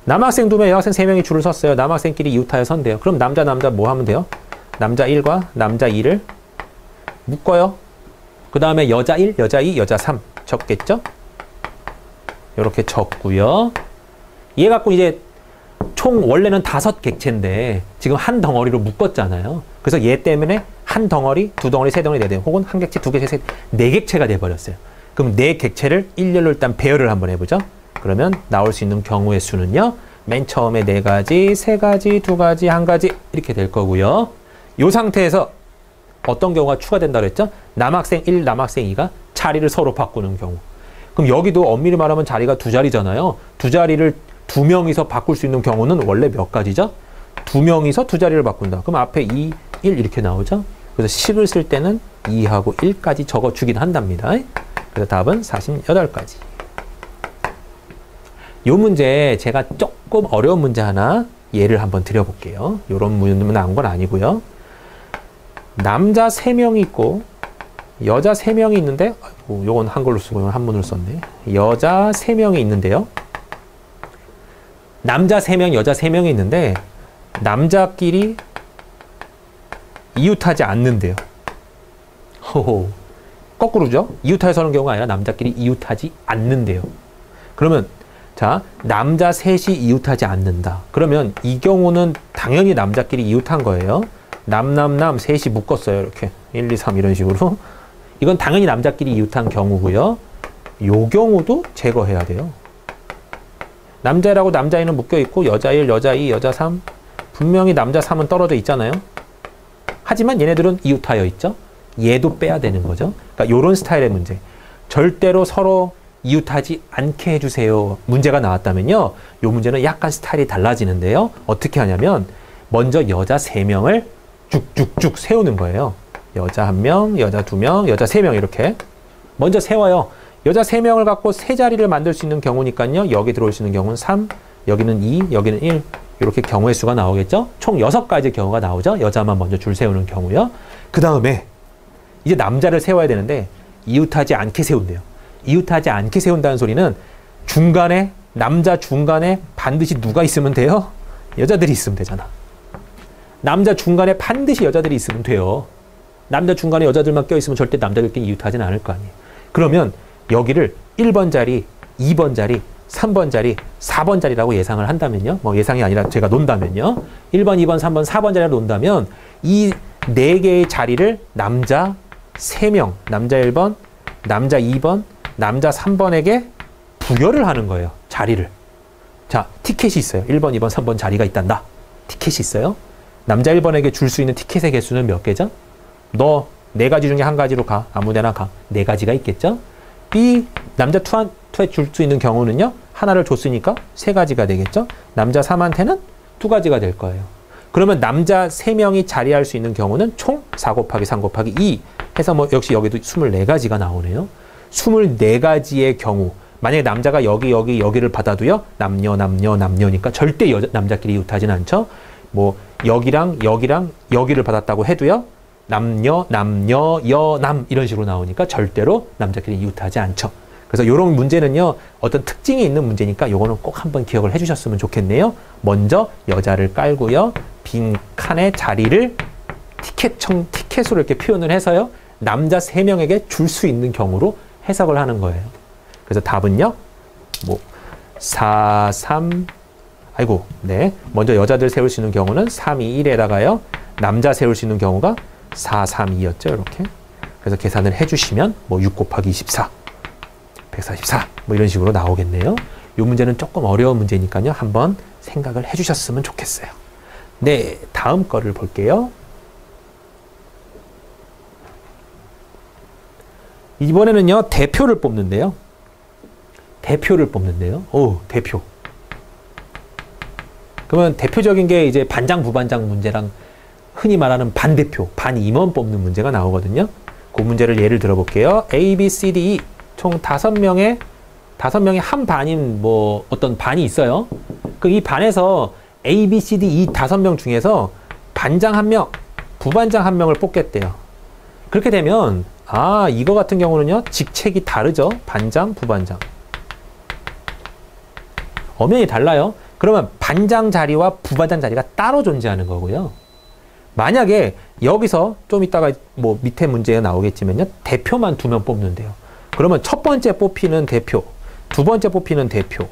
S1: 남학생 2명, 여학생 3명이 줄을 섰어요. 남학생끼리 이웃하여 선대요. 그럼 남자 뭐 하면 돼요? 남자 1과 남자 2를 묶어요. 그 다음에 여자 1, 여자 2, 여자 3 적겠죠? 이렇게 적고요. 얘 갖고 이제 총 원래는 5객체인데 지금 한 덩어리로 묶었잖아요. 그래서 얘 때문에 한 덩어리, 2덩어리, 3덩어리, 4덩어리 혹은 1객체, 2객체, 4객체가 돼버렸어요. 그럼 4객체를 일렬로 일단 배열을 한번 해보죠. 그러면 나올 수 있는 경우의 수는요. 맨 처음에 4가지, 3가지, 2가지, 1가지 이렇게 될 거고요. 이 상태에서 어떤 경우가 추가된다고 했죠? 남학생 1, 남학생 2가 자리를 서로 바꾸는 경우. 그럼 여기도 엄밀히 말하면 자리가 2자리잖아요. 2자리를 2명이서 바꿀 수 있는 경우는 원래 몇 가지죠? 2명이서 2자리를 바꾼다. 그럼 앞에 2, 1 이렇게 나오죠? 그래서 식을 쓸 때는 2하고 1까지 적어주긴 한답니다. 그래서 답은 48가지. 요 문제 제가 조금 어려운 문제 하나 예를 한번 드려볼게요. 요런 문제는 나온 건 아니고요. 남자 3명이 있고 여자 3명이 있는데, 요건 한글로 쓰고 이건 한문으로 썼네. 여자 3명이 있는데요. 남자 3명, 여자 3명이 있는데 남자끼리 이웃하지 않는데요. 호호. 거꾸로죠? 이웃하여서 하는 경우가 아니라 남자끼리 이웃하지 않는데요. 그러면 자, 남자 셋이 이웃하지 않는다. 그러면 이 경우는 당연히 남자끼리 이웃한 거예요. 남 셋이 묶었어요. 이렇게 1, 2, 3 이런 식으로. 이건 당연히 남자끼리 이웃한 경우고요. 요 경우도 제거해야 돼요. 남자라고 남자 1은 묶여 있고 여자 1, 여자 2, 여자 3 분명히 남자 3은 떨어져 있잖아요. 하지만 얘네들은 이웃하여 있죠. 얘도 빼야 되는 거죠. 그러니까 요런 스타일의 문제. 절대로 서로 이웃하지 않게 해주세요. 문제가 나왔다면요. 요 문제는 약간 스타일이 달라지는데요. 어떻게 하냐면 먼저 여자 3명을 쭉쭉쭉 세우는 거예요. 여자 1명, 여자 2명, 여자 3명 이렇게 먼저 세워요. 여자 3명을 갖고 세 자리를 만들 수 있는 경우니까요. 여기 들어올 수 있는 경우는 3, 여기는 2, 여기는 1 이렇게 경우의 수가 나오겠죠. 총 6가지 경우가 나오죠. 여자만 먼저 줄 세우는 경우요. 그 다음에 이제 남자를 세워야 되는데 이웃하지 않게 세운대요. 이웃하지 않게 세운다는 소리는 중간에 남자 중간에 반드시 누가 있으면 돼요? 여자들이 있으면 되잖아. 남자 중간에 반드시 여자들이 있으면 돼요. 남자 중간에 여자들만 껴있으면 절대 남자들끼리 이웃하지는 않을 거 아니에요. 그러면 여기를 1번 자리, 2번 자리, 3번 자리, 4번 자리라고 예상을 한다면요. 뭐 예상이 아니라 제가 논다면요. 1번, 2번, 3번, 4번 자리로 논다면 이 4개의 자리를 남자 3명, 남자 1번, 남자 2번, 남자 3번에게 부여를 하는 거예요. 자리를. 자, 티켓이 있어요. 1번, 2번, 3번 자리가 있단다. 티켓이 있어요. 남자 1번에게 줄 수 있는 티켓의 개수는 몇 개죠? 너 4가지 중에 한 가지로 가. 아무 데나 가. 4가지가 있겠죠? B, 남자 2한테 줄 수 있는 경우는요. 하나를 줬으니까 3가지가 되겠죠? 남자 3한테는 2가지가 될 거예요. 그러면 남자 3명이 자리할 수 있는 경우는 총 4 곱하기 3 곱하기 2 해서 뭐 역시 여기도 24가지가 나오네요. 24가지의 경우 만약에 남자가 여기를 받아도요. 남녀니까 절대 남자끼리 이웃하진 않죠. 뭐 여기를 받았다고 해도요. 남녀, 남 이런 식으로 나오니까 절대로 남자끼리 이웃하지 않죠. 그래서 이런 문제는요. 어떤 특징이 있는 문제니까 요거는 꼭 한번 기억을 해주셨으면 좋겠네요. 먼저 여자를 깔고요. 빈 칸의 자리를 티켓으로 이렇게 표현을 해서요. 남자 3명에게 줄 수 있는 경우로 해석을 하는 거예요. 그래서 답은요. 뭐 4, 3 네. 먼저 여자들 세울 수 있는 경우는 3, 2, 1에다가요. 남자 세울 수 있는 경우가 4, 3, 2였죠. 이렇게. 그래서 계산을 해주시면 뭐 6 곱하기 24, 144 뭐 이런 식으로 나오겠네요. 이 문제는 조금 어려운 문제니까요. 한번 생각을 해주셨으면 좋겠어요. 네, 다음 거를 볼게요. 이번에는요. 대표를 뽑는데요. 대표. 그러면 대표적인 게 이제 반장, 부반장 문제랑 흔히 말하는 반대표, 반임원 뽑는 문제가 나오거든요. 그 문제를 예를 들어볼게요. A, B, C, D, E 총 5명의 한 반인 뭐 어떤 반이 있어요. 그 이 반에서 A, B, C, D, E 5명 중에서 반장 1명, 부반장 1명을 뽑겠대요. 그렇게 되면 이거 같은 경우는요. 직책이 다르죠. 반장, 부반장. 엄연히 달라요. 그러면 반장 자리와 부반장 자리가 따로 존재하는 거고요. 만약에 여기서 좀 이따가 뭐 밑에 문제가 나오겠지만요. 대표만 2명 뽑는데요. 그러면 첫 번째 뽑히는 대표, 두 번째 뽑히는 대표.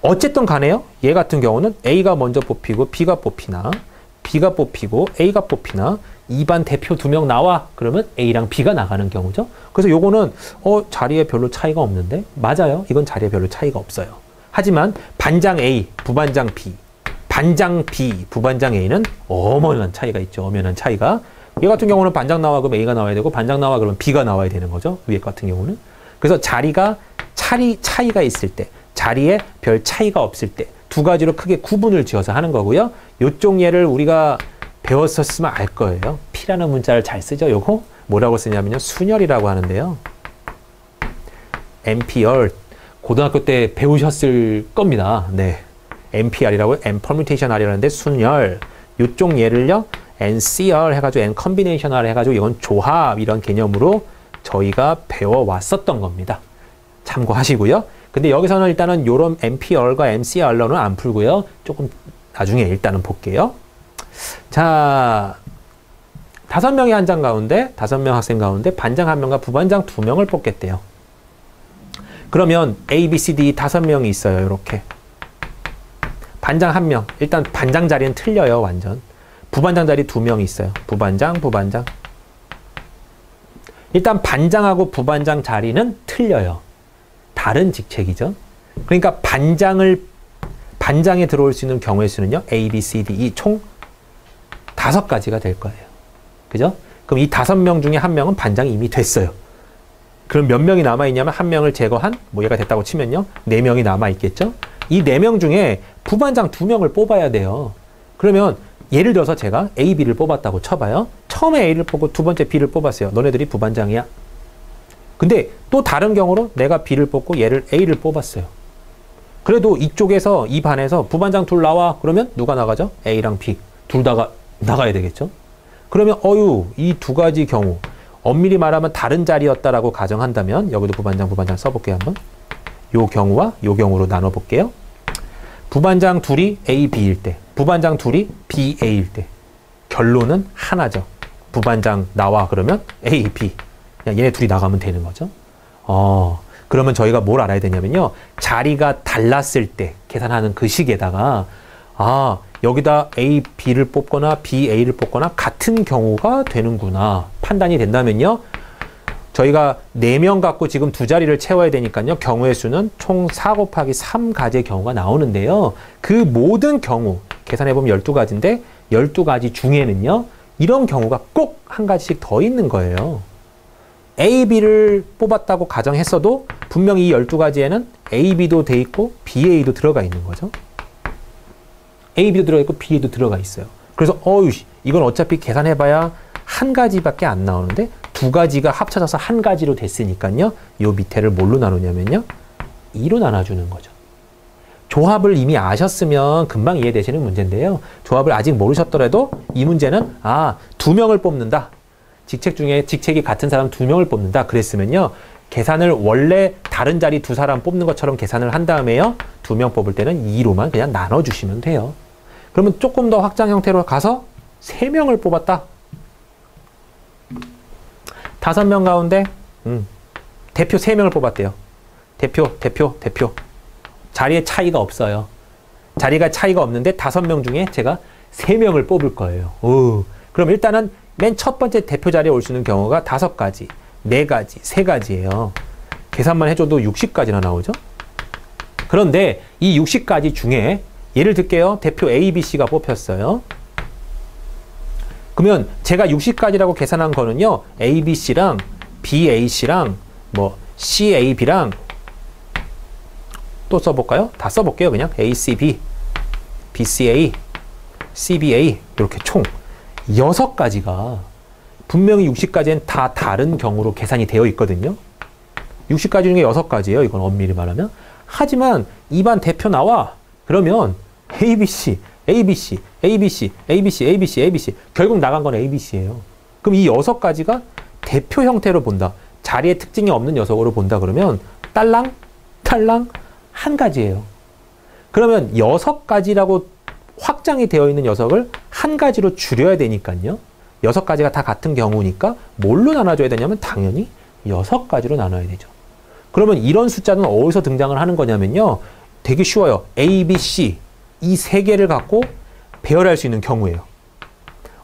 S1: 어쨌든 간에요. 얘 같은 경우는 A가 먼저 뽑히고 B가 뽑히나 B가 뽑히고 A가 뽑히나 2반 대표 2명 나와. 그러면 A랑 B가 나가는 경우죠. 그래서 요거는 자리에 별로 차이가 없는데 맞아요. 이건 자리에 별로 차이가 없어요. 하지만 반장 A, 부반장 B, 반장 B, 부반장 A는 엄연한 차이가 있죠. 엄연한 차이가. 얘 같은 경우는 반장 나와 그러면 A가 나와야 되고 반장 나와 그러면 B가 나와야 되는 거죠. 위에 같은 경우는. 그래서 자리가 차이가 있을 때, 자리에 별 차이가 없을 때 2가지로 크게 구분을 지어서 하는 거고요. 요쪽 예를 우리가 배웠었으면 알 거예요. P라는 문자를 잘 쓰죠. 요거 뭐라고 쓰냐면요. 순열이라고 하는데요. MPR 고등학교 때 배우셨을 겁니다. 네. MPR이라고 M permutation R이라는데 순열. 요쪽 예를요. NCR 해가지고 N combination R 해가지고 이건 조합 이런 개념으로 저희가 배워왔었던 겁니다. 참고하시고요. 근데 여기서는 일단은 요런 MPR과 MCR로는 안 풀고요. 조금 나중에 일단은 볼게요. 자, 5명의 한 장 가운데, 5명 학생 가운데 반장 1명과 부반장 2명을 뽑겠대요. 그러면 A, B, C, D 5명이 있어요. 이렇게. 반장 1명. 일단 반장 자리는 틀려요. 완전. 부반장 자리 2명이 있어요. 부반장. 일단 반장하고 부반장 자리는 틀려요. 다른 직책이죠. 그러니까 반장에 들어올 수 있는 경우의 수는요. A, B, C, D, E 총 5가지가 될 거예요. 그죠? 그럼 이 5명 중에 1명은 반장이 이미 됐어요. 그럼 몇 명이 남아있냐면 1명을 제거한, 뭐 얘가 됐다고 치면요. 4명이 남아있겠죠? 이 4명 중에 부반장 2명을 뽑아야 돼요. 그러면 예를 들어서 제가 A, B를 뽑았다고 쳐봐요. 처음에 A를 뽑고 두 번째 B를 뽑았어요. 너네들이 부반장이야. 근데 또 다른 경우로 내가 B를 뽑고 얘를 A를 뽑았어요. 그래도 이쪽에서 이 반에서 부반장 둘 나와. 그러면 누가 나가죠? A랑 B. 둘 다가 나가야 되겠죠? 그러면 이 2가지 경우 엄밀히 말하면 다른 자리였다라고 가정한다면 여기도 부반장 써볼게요. 한번. 요 경우와 요 경우로 나눠볼게요. 부반장 둘이 A, B일 때, 부반장 둘이 B, A일 때 결론은 하나죠. 부반장 나와 그러면 A, B. 그냥 얘네 둘이 나가면 되는 거죠. 그러면 저희가 뭘 알아야 되냐면요. 자리가 달랐을 때 계산하는 그 식에다가 여기다 A, B를 뽑거나 B, A를 뽑거나 같은 경우가 되는구나. 판단이 된다면요. 저희가 4명 갖고 지금 2자리를 채워야 되니까요. 경우의 수는 총 4 곱하기 3가지의 경우가 나오는데요. 그 모든 경우, 계산해보면 12가지인데 12가지 중에는요. 이런 경우가 꼭 한 가지씩 더 있는 거예요. A, B를 뽑았다고 가정했어도 분명히 이 12가지에는 A, B도 돼 있고 B, A도 들어가 있는 거죠. A, B도 들어가 있고 B, A도 들어가 있어요. 그래서 이건 어차피 계산해봐야 한 가지밖에 안 나오는데 2가지가 합쳐져서 한 가지로 됐으니까요. 요 밑에를 뭘로 나누냐면요. 2로 나눠주는 거죠. 조합을 이미 아셨으면 금방 이해되시는 문제인데요. 조합을 아직 모르셨더라도 이 문제는 2명을 뽑는다. 직책 중에 직책이 같은 사람 2명을 뽑는다. 그랬으면요. 계산을 원래 다른 자리 2사람 뽑는 것처럼 계산을 한 다음에요. 2명 뽑을 때는 2로만 그냥 나눠주시면 돼요. 그러면 조금 더 확장 형태로 가서 3명을 뽑았다. 5명 가운데 대표 3명을 뽑았대요. 대표. 자리에 차이가 없어요. 자리가 차이가 없는데 5명 중에 제가 3명을 뽑을 거예요. 그럼 일단은 맨 첫 번째 대표 자리에 올 수 있는 경우가 5가지, 4가지, 3가지예요. 계산만 해줘도 60가지나 나오죠? 그런데 이 60가지 중에 예를 들게요. 대표 A, B, C가 뽑혔어요. 그러면 제가 60가지라고 계산한 거는요. A, B, C랑 B, A, C랑 뭐 C, A, B랑 또 써볼까요? 다 써볼게요. 그냥 A, C, B, B, C, A, C, B, A 이렇게 총 6가지가 분명히 60가지는 다 다른 경우로 계산이 되어 있거든요. 60가지 중에 6가지예요. 이건 엄밀히 말하면. 하지만 이반 대표 나와. 그러면 ABC, ABC, ABC, ABC, ABC, ABC 결국 나간 건 ABC예요. 그럼 이 6가지가 대표 형태로 본다. 자리에 특징이 없는 녀석으로 본다 그러면 딸랑 한 가지예요. 그러면 6가지라고 확장이 되어 있는 녀석을 한 가지로 줄여야 되니까요. 6가지가 다 같은 경우니까 뭘로 나눠줘야 되냐면 당연히 6가지로 나눠야 되죠. 그러면 이런 숫자는 어디서 등장을 하는 거냐면요. 되게 쉬워요. A, B, C 이 3개를 갖고 배열할 수 있는 경우예요.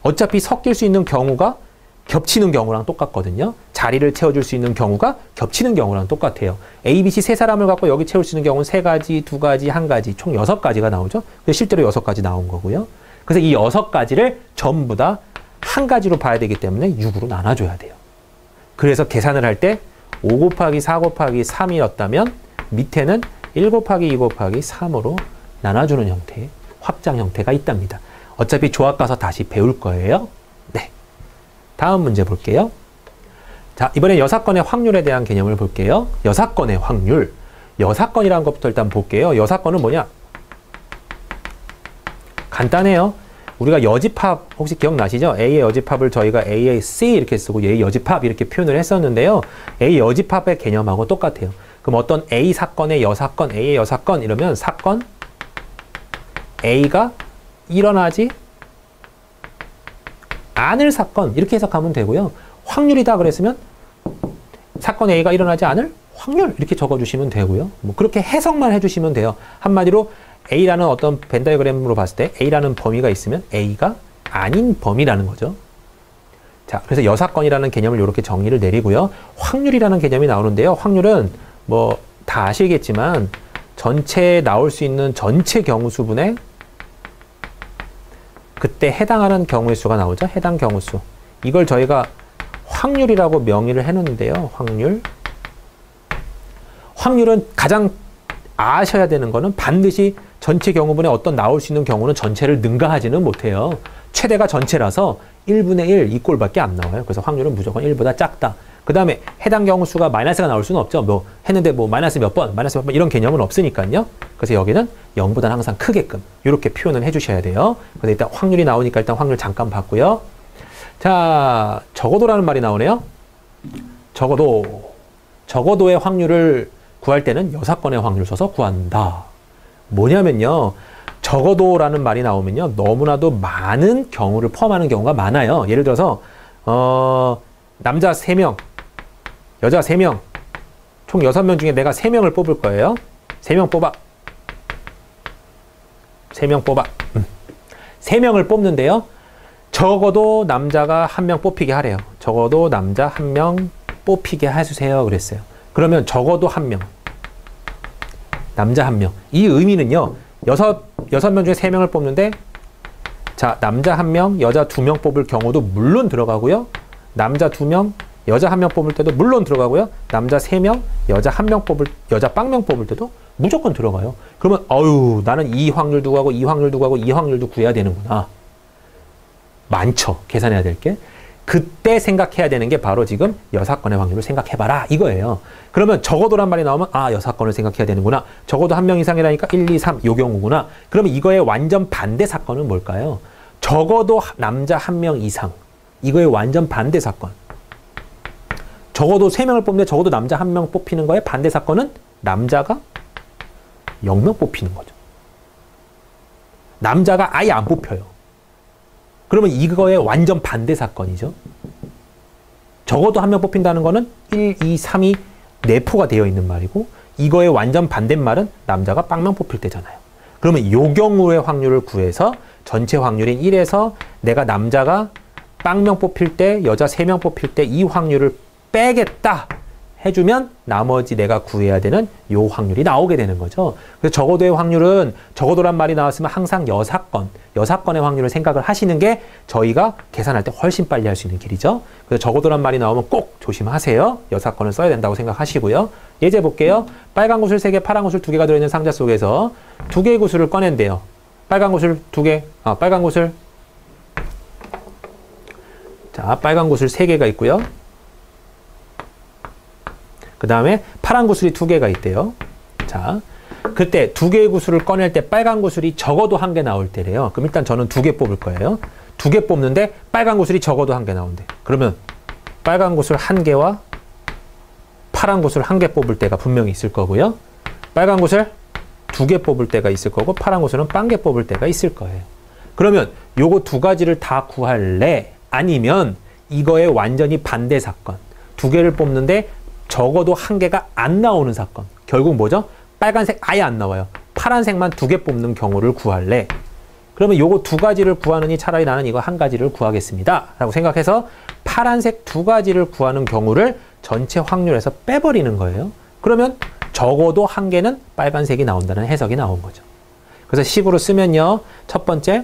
S1: 어차피 섞일 수 있는 경우가 겹치는 경우랑 똑같거든요. 자리를 채워줄 수 있는 경우가 겹치는 경우랑 똑같아요. A, B, C 3사람을 갖고 여기 채울 수 있는 경우는 3가지, 2가지, 1가지 총 6가지가 나오죠. 실제로 6가지 나온 거고요. 그래서 이 6가지를 전부 다 한 가지로 봐야 되기 때문에 6으로 나눠줘야 돼요. 그래서 계산을 할 때 5 곱하기 4 곱하기 3이었다면 밑에는 1 곱하기 2 곱하기 3으로 나눠주는 형태의 확장 형태가 있답니다. 어차피 조합 가서 다시 배울 거예요. 네. 다음 문제 볼게요. 자, 이번에 여사건의 확률에 대한 개념을 볼게요. 여사건의 확률. 여사건이라는 것부터 일단 볼게요. 여사건은 뭐냐? 간단해요. 우리가 여집합 혹시 기억나시죠? A의 여집합을 저희가 A의 C 이렇게 쓰고 A의 여집합 이렇게 표현을 했었는데요. A 여집합의 개념하고 똑같아요. 그럼 어떤 A 사건의 여사건, A의 여사건 이러면 사건 A가 일어나지 않을 사건 이렇게 해석하면 되고요. 확률이다 그랬으면 사건 A가 일어나지 않을 확률 이렇게 적어주시면 되고요. 뭐 그렇게 해석만 해주시면 돼요. 한마디로 A라는 어떤 벤 다이어그램으로 봤을 때 A라는 범위가 있으면 A가 아닌 범위라는 거죠. 자, 그래서 여사건이라는 개념을 이렇게 정의를 내리고요. 확률이라는 개념이 나오는데요. 확률은 뭐 다 아시겠지만 전체에 나올 수 있는 전체 경우수분의 그때 해당하는 경우의 수가 나오죠. 해당 경우수. 이걸 저희가 확률이라고 명의를 해놓는데요. 확률. 확률은 가장 아셔야 되는 거는 반드시 전체 경우분에 어떤 나올 수 있는 경우는 전체를 능가하지는 못해요. 최대가 전체라서 1분의 1 이 꼴밖에 안 나와요. 그래서 확률은 무조건 1보다 작다. 그 다음에 해당 경우수가 마이너스가 나올 수는 없죠. 뭐 했는데 뭐 마이너스 몇 번 이런 개념은 없으니까요. 그래서 여기는 0보다는 항상 크게끔 이렇게 표현을 해주셔야 돼요. 그래서 일단 확률이 나오니까 일단 확률 잠깐 봤고요. 자, 적어도라는 말이 나오네요. 적어도의 확률을 구할 때는 여사건의 확률을 써서 구한다. 뭐냐면요. 적어도라는 말이 나오면요. 너무나도 많은 경우를 포함하는 경우가 많아요. 예를 들어서 남자 3명, 여자 3명, 총 6명 중에 내가 3명을 뽑을 거예요. 3명 뽑아. 3명 뽑아. 3명을 뽑는데요. 적어도 남자가 1명 뽑히게 하래요. 적어도 남자 1명 뽑히게 해주세요. 그랬어요. 그러면 적어도 1명. 남자 1명. 이 의미는요. 6명 중에 3명을 뽑는데 자, 남자 1명, 여자 2명 뽑을 경우도 물론 들어가고요. 남자 2명, 여자 1명 뽑을 때도 물론 들어가고요. 남자 3명, 여자 1명 여자 빵명 뽑을 때도 무조건 들어가요. 그러면 나는 이 확률도 구하고 이 확률도 구하고 이 확률도 구해야 되는구나. 많죠. 계산해야 될 게. 그때 생각해야 되는 게 바로 지금 여사건의 확률을 생각해봐라 이거예요. 그러면 적어도란 말이 나오면 여사건을 생각해야 되는구나. 적어도 1명 이상이라니까 1, 2, 3 요 경우구나. 그러면 이거의 완전 반대 사건은 뭘까요? 적어도 남자 1명 이상. 이거의 완전 반대 사건. 적어도 3명을 뽑는데 적어도 남자 1명 뽑히는 거의 반대 사건은 남자가 0명 뽑히는 거죠. 남자가 아예 안 뽑혀요. 그러면 이거의 완전 반대 사건이죠. 적어도 1명 뽑힌다는 거는 1, 2, 3이 내포가 되어 있는 말이고 이거의 완전 반대말은 남자가 빵명 뽑힐 때잖아요. 그러면 이 경우의 확률을 구해서 전체 확률인 1에서 내가 남자가 빵명 뽑힐 때 여자 3명 뽑힐 때 이 확률을 빼겠다 해주면 나머지 내가 구해야 되는 요 확률이 나오게 되는 거죠. 그래서 적어도의 확률은 적어도란 말이 나왔으면 항상 여사건의 확률을 생각을 하시는 게 저희가 계산할 때 훨씬 빨리 할 수 있는 길이죠. 그래서 적어도란 말이 나오면 꼭 조심하세요. 여사건을 써야 된다고 생각하시고요. 예제 볼게요. 빨간 구슬 3개, 파란 구슬 2개가 들어있는 상자 속에서 2개의 구슬을 꺼낸대요. 빨간 구슬 2개, 빨간 구슬. 자, 빨간 구슬 3개가 있고요. 그 다음에 파란 구슬이 2개가 있대요. 자, 그때 2개의 구슬을 꺼낼 때 빨간 구슬이 적어도 1개 나올 때래요. 그럼 일단 저는 2개 뽑을 거예요. 2개 뽑는데 빨간 구슬이 적어도 1개 나온대. 그러면 빨간 구슬 1개와 파란 구슬 1개 뽑을 때가 분명히 있을 거고요. 빨간 구슬 2개 뽑을 때가 있을 거고 파란 구슬은 1개 뽑을 때가 있을 거예요. 그러면 요거 2가지를 다 구할래? 아니면 이거의 완전히 반대 사건. 2개를 뽑는데 적어도 1개가 안 나오는 사건. 결국 뭐죠? 빨간색 아예 안 나와요. 파란색만 2개 뽑는 경우를 구할래? 그러면 요거 2가지를 구하느니 차라리 나는 이거 1가지를 구하겠습니다. 라고 생각해서 파란색 2가지를 구하는 경우를 전체 확률에서 빼버리는 거예요. 그러면 적어도 1개는 빨간색이 나온다는 해석이 나온 거죠. 그래서 식으로 쓰면요. 첫 번째,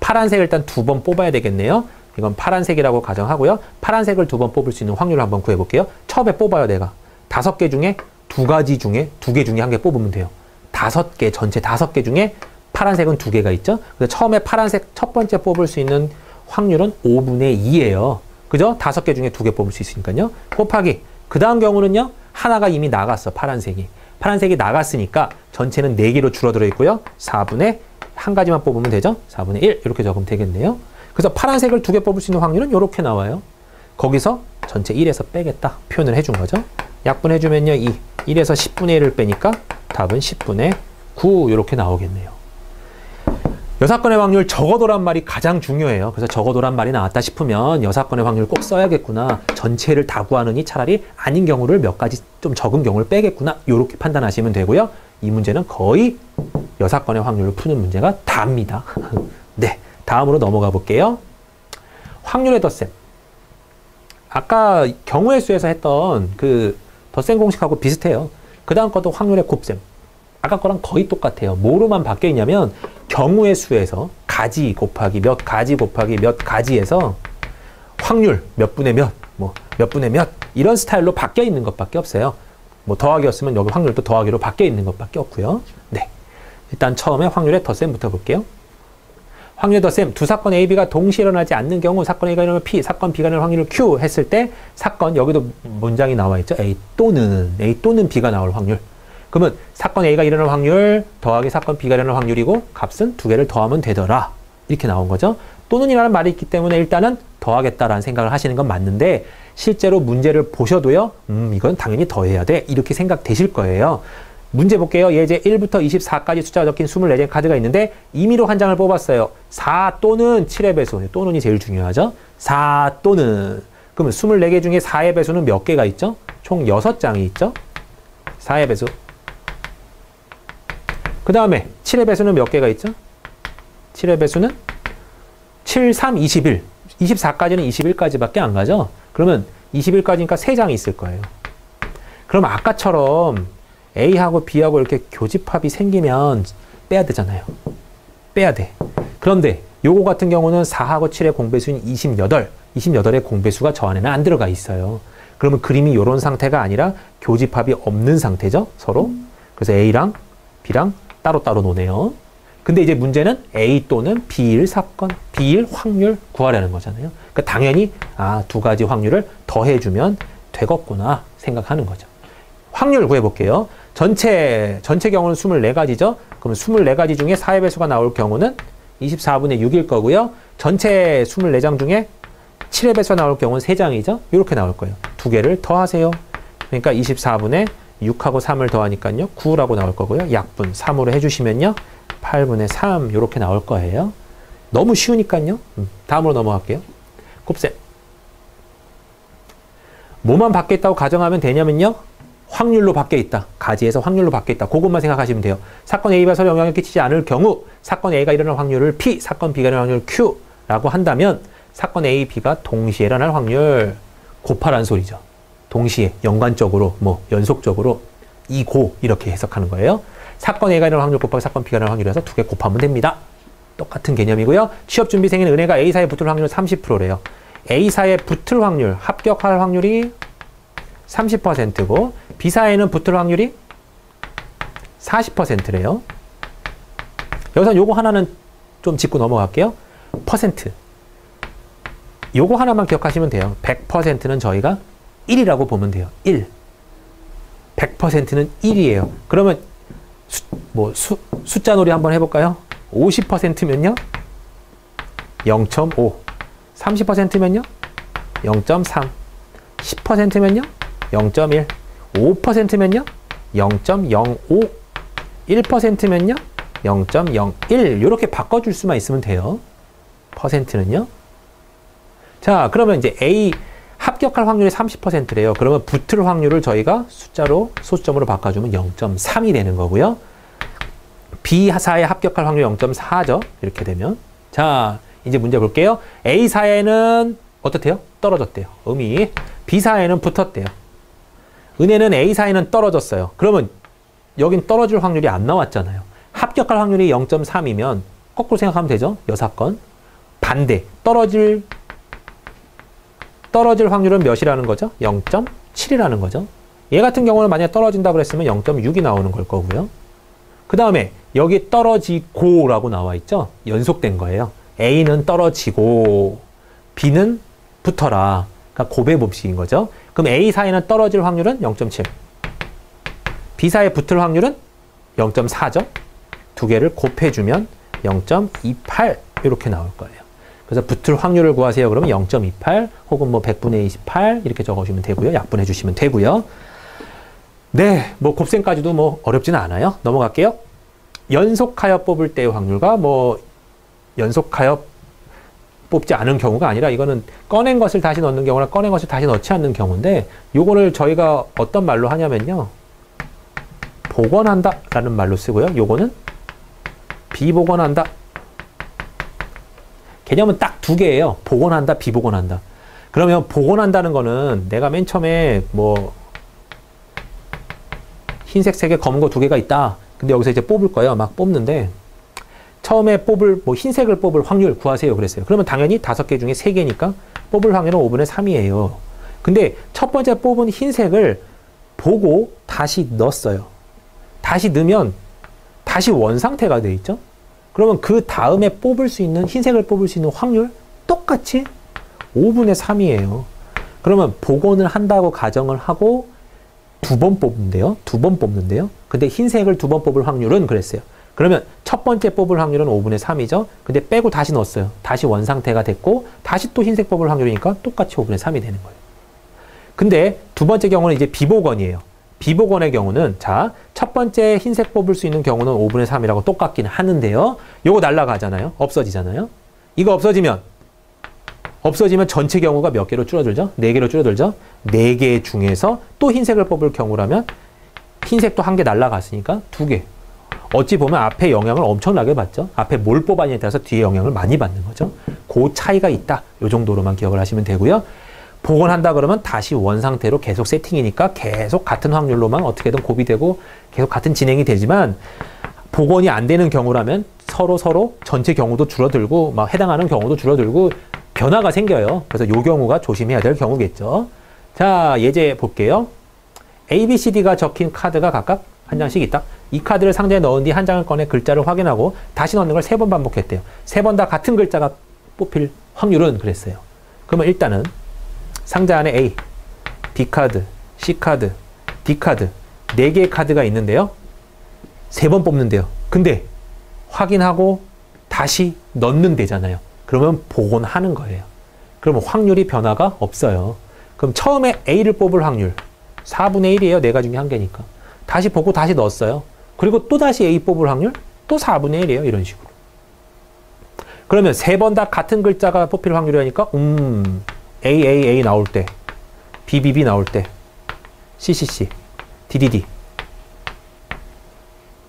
S1: 파란색을 일단 2번 뽑아야 되겠네요. 이건 파란색이라고 가정하고요. 파란색을 2번 뽑을 수 있는 확률을 한번 구해볼게요. 처음에 뽑아요, 내가. 5개 중에 2가지 중에 2개 중에 1개 뽑으면 돼요. 5개, 전체 5개 중에 파란색은 두 개가 있죠. 그래서 처음에 파란색 첫 번째 뽑을 수 있는 확률은 5분의 2예요. 그죠? 5개 중에 2개 뽑을 수 있으니까요. 곱하기. 그 다음 경우는요. 하나가 이미 나갔어. 파란색이. 파란색이 나갔으니까 전체는 4개로 줄어들어 있고요. 4분의 한 가지만 뽑으면 되죠. 4분의 1 이렇게 적으면 되겠네요. 그래서 파란색을 2개 뽑을 수 있는 확률은 이렇게 나와요. 거기서 전체 1에서 빼겠다. 표현을 해준 거죠. 약분해주면요. 1에서 10분의 1을 빼니까 답은 10분의 9 이렇게 나오겠네요. 여사건의 확률 적어도란 말이 가장 중요해요. 그래서 적어도란 말이 나왔다 싶으면 여사건의 확률 꼭 써야겠구나. 전체를 다 구하느니 차라리 아닌 경우를 몇 가지 좀 적은 경우를 빼겠구나. 이렇게 판단하시면 되고요. 이 문제는 거의 여사건의 확률을 푸는 문제가 답니다. 네, 다음으로 넘어가 볼게요. 확률의 덧셈. 아까 경우의 수에서 했던 그 덧셈 공식하고 비슷해요. 그 다음 것도 확률의 곱셈. 아까 거랑 거의 똑같아요. 뭐로만 바뀌어 있냐면 경우의 수에서 가지 곱하기 몇 가지에서 확률 몇 분의 몇, 뭐 몇 분의 몇 이런 스타일로 바뀌어 있는 것밖에 없어요. 뭐 더하기였으면 여기 확률도 더하기로 바뀌어 있는 것밖에 없고요. 네, 일단 처음에 확률의 덧셈부터 볼게요. 확률 덧셈, 두 사건 A, B가 동시에 일어나지 않는 경우 사건 A가 일어나면 P, 사건 B가 일어나는 확률을 Q 했을 때 사건, 여기도 문장이 나와 있죠. A 또는 B가 나올 확률. 그러면 사건 A가 일어날 확률 더하기 사건 B가 일어날 확률이고 값은 두 개를 더하면 되더라. 이렇게 나온 거죠. 또는이라는 말이 있기 때문에 일단은 더하겠다라는 생각을 하시는 건 맞는데 실제로 문제를 보셔도요. 이건 당연히 더해야 돼. 이렇게 생각되실 거예요. 문제 볼게요. 예제 1부터 24까지 숫자가 적힌 24장의 카드가 있는데 임의로 한 장을 뽑았어요. 4 또는 7의 배수. 또는이 제일 중요하죠. 4 또는. 그러면 24개 중에 4의 배수는 몇 개가 있죠? 총 6장이 있죠. 4의 배수. 그 다음에 7의 배수는 몇 개가 있죠? 7의 배수는 7, 3, 21. 24까지는 21까지밖에 안 가죠? 그러면 21까지니까 3장이 있을 거예요. 그럼 아까처럼 A하고 B하고 이렇게 교집합이 생기면 빼야 되잖아요. 빼야 돼. 그런데 요거 같은 경우는 4하고 7의 공배수인 28. 28의 공배수가 저 안에는 안 들어가 있어요. 그러면 그림이 이런 상태가 아니라 교집합이 없는 상태죠? 서로. 그래서 A랑 B랑 따로따로 노네요. 근데 이제 문제는 A 또는 B일 사건, B일 확률 구하라는 거잖아요. 그러니까 당연히 두 가지 확률을 더해주면 되겠구나 생각하는 거죠. 확률 구해볼게요. 전체 경우는 24가지죠. 그럼 24가지 중에 4의 배수가 나올 경우는 24분의 6일 거고요. 전체 24장 중에 7의 배수가 나올 경우는 3장이죠. 이렇게 나올 거예요. 두 개를 더하세요. 그러니까 24분의 6하고 3을 더하니까요. 9라고 나올 거고요. 약분 3으로 해주시면요. 8분의 3 이렇게 나올 거예요. 너무 쉬우니까요. 다음으로 넘어갈게요. 곱셈. 뭐만 바뀌어 있다고 가정하면 되냐면요. 확률로 바뀌어 있다. 가지에서 확률로 바뀌어 있다. 그것만 생각하시면 돼요. 사건 A가 서로 영향을 끼치지 않을 경우 사건 A가 일어날 확률을 P, 사건 B가 일어날 확률을 Q라고 한다면 사건 A, B가 동시에 일어날 확률 곱하라는 소리죠. 동시에, 연관적으로, 뭐 연속적으로 이고 이렇게 해석하는 거예요. 사건 A가 일어날 확률 곱하기 사건 B가 일어날 확률이라서 두 개 곱하면 됩니다. 똑같은 개념이고요. 취업준비생인 은혜가 A사에 붙을 확률 30%래요. A사에 붙을 확률, 합격할 확률이 30%고 B사에는 붙을 확률이 40%래요. 여기서 요거 하나는 좀 짚고 넘어갈게요. 퍼센트. 요거 하나만 기억하시면 돼요. 100%는 저희가 1이라고 보면 돼요. 1. 100%는 1이에요. 그러면 숫자 놀이 한번 해볼까요? 50%면요? 0.5. 30%면요? 0.3. 10%면요? 0.1. 5%면요? 0.05. 1%면요? 0.01. 이렇게 바꿔줄 수만 있으면 돼요. 퍼센트는요? 자, 그러면 이제 A 합격할 확률이 30%래요. 그러면 붙을 확률을 저희가 숫자로 소수점으로 바꿔주면 0.3이 되는 거고요. B사에 합격할 확률이 0.4죠. 이렇게 되면. 자, 이제 문제 볼게요. A사에는 어떻대요? 떨어졌대요. 음이. B사에는 붙었대요. 은혜는 A사에는 떨어졌어요. 그러면 여긴 떨어질 확률이 안 나왔잖아요. 합격할 확률이 0.3이면 거꾸로 생각하면 되죠. 여사건. 반대. 떨어질 확률은 몇이라는 거죠? 0.7이라는 거죠. 얘 같은 경우는 만약에 떨어진다고 그랬으면 0.6이 나오는 걸 거고요. 그 다음에 여기 떨어지고라고 나와 있죠? 연속된 거예요. A는 떨어지고 B는 붙어라. 그러니까 고배 법칙인 거죠. 그럼 A 사이는 떨어질 확률은 0.7. B 사이에 붙을 확률은 0.4죠. 두 개를 곱해주면 0.28 이렇게 나올 거예요. 그래서 붙을 확률을 구하세요. 그러면 0.28 혹은 뭐 100분의 28 이렇게 적어주면 되고요. 약분해 주시면 되고요. 네, 뭐 곱셈까지도 뭐 어렵지는 않아요. 넘어갈게요. 연속하여 뽑을 때의 확률과 뭐 연속하여 뽑지 않은 경우가 아니라 이거는 꺼낸 것을 다시 넣는 경우나 꺼낸 것을 다시 넣지 않는 경우인데 요거를 저희가 어떤 말로 하냐면요. 복원한다 라는 말로 쓰고요. 요거는 비복원한다. 개념은 딱 두 개예요. 복원한다, 비복원한다. 그러면 복원한다는 거는 내가 맨 처음에 뭐 흰색 3개, 검은 거 2개가 있다. 근데 여기서 이제 뽑을 거예요. 막 뽑는데 처음에 뽑을 뭐 흰색을 뽑을 확률 구하세요 그랬어요. 그러면 당연히 5개 중에 3개니까 뽑을 확률은 5분의 3이에요. 근데 첫 번째 뽑은 흰색을 보고 다시 넣었어요. 다시 넣으면 다시 원상태가 돼 있죠. 그러면 그 다음에 뽑을 수 있는 흰색을 뽑을 수 있는 확률 똑같이 5분의 3이에요. 그러면 복원을 한다고 가정을 하고 2번 뽑는데요. 2번 뽑는데요. 근데 흰색을 2번 뽑을 확률은 그랬어요. 그러면 첫 번째 뽑을 확률은 5분의 3이죠. 근데 빼고 다시 넣었어요. 다시 원상태가 됐고 다시 또 흰색 뽑을 확률이니까 똑같이 5분의 3이 되는 거예요. 근데 두 번째 경우는 이제 비복원이에요. 비복원의 경우는 자, 첫 번째 흰색 뽑을 수 있는 경우는 5분의 3이라고 똑같긴 하는데요. 요거 날라가잖아요. 없어지잖아요. 이거 없어지면 전체 경우가 몇 개로 줄어들죠? 4개로 줄어들죠? 4개 중에서 또 흰색을 뽑을 경우라면 흰색도 1개 날라갔으니까 2개. 어찌 보면 앞에 영향을 엄청나게 받죠. 앞에 뭘 뽑았냐에 따라서 뒤에 영향을 많이 받는 거죠. 그 차이가 있다. 요 정도로만 기억을 하시면 되고요. 복원한다 그러면 다시 원상태로 계속 세팅이니까 계속 같은 확률로만 어떻게든 곱이 되고 계속 같은 진행이 되지만 복원이 안 되는 경우라면 서로 전체 경우도 줄어들고 막 해당하는 경우도 줄어들고 변화가 생겨요. 그래서 요 경우가 조심해야 될 경우겠죠. 자, 예제 볼게요. A, B, C, D가 적힌 카드가 각각 한 장씩 있다. 이 카드를 상자에 넣은 뒤 한 장을 꺼내 글자를 확인하고 다시 넣는 걸 3번 반복했대요. 3번 다 같은 글자가 뽑힐 확률은 그랬어요. 그러면 일단은 상자 안에 A, B 카드, C 카드, D 카드 4개의 카드가 있는데요. 3번 뽑는데요. 근데 확인하고 다시 넣는 데잖아요. 그러면 복원하는 거예요. 그러면 확률이 변화가 없어요. 그럼 처음에 A를 뽑을 확률 4분의 1이에요. 4가 중에 1개니까. 다시 보고 다시 넣었어요. 그리고 또 다시 A 뽑을 확률 또 4분의 1이에요. 이런 식으로. 그러면 3번 다 같은 글자가 뽑힐 확률이니까 A 나올 때, B 나올 때, C D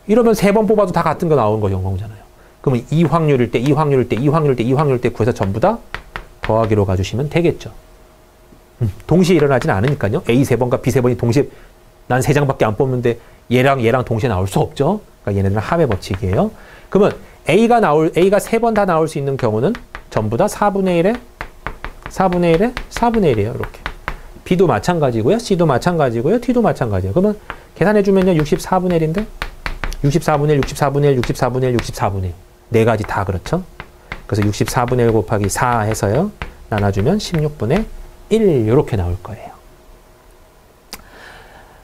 S1: 이러면 3번 뽑아도 다 같은 거 나오는 경우잖아요. 그러면 이 확률일 때 구해서 전부 다 더하기로 가주시면 되겠죠. 동시에 일어나진 않으니까요. A 3번과 B 3번이 동시에 난 3장밖에 안 뽑는데 얘랑 동시에 나올 수 없죠. 그러니까 얘네들은 합의 법칙이에요. 그러면 A가 3번 다 나올 수 있는 경우는 전부 다 4분의 1이에요. 이렇게. B도 마찬가지고요. C도 마찬가지고요. D도 마찬가지예요. 그러면 계산해주면요. 64분의 1인데 64분의 1 네 가지 다 그렇죠. 그래서 64분의 1 곱하기 4 해서요. 나눠주면 16분의 1 이렇게 나올 거예요.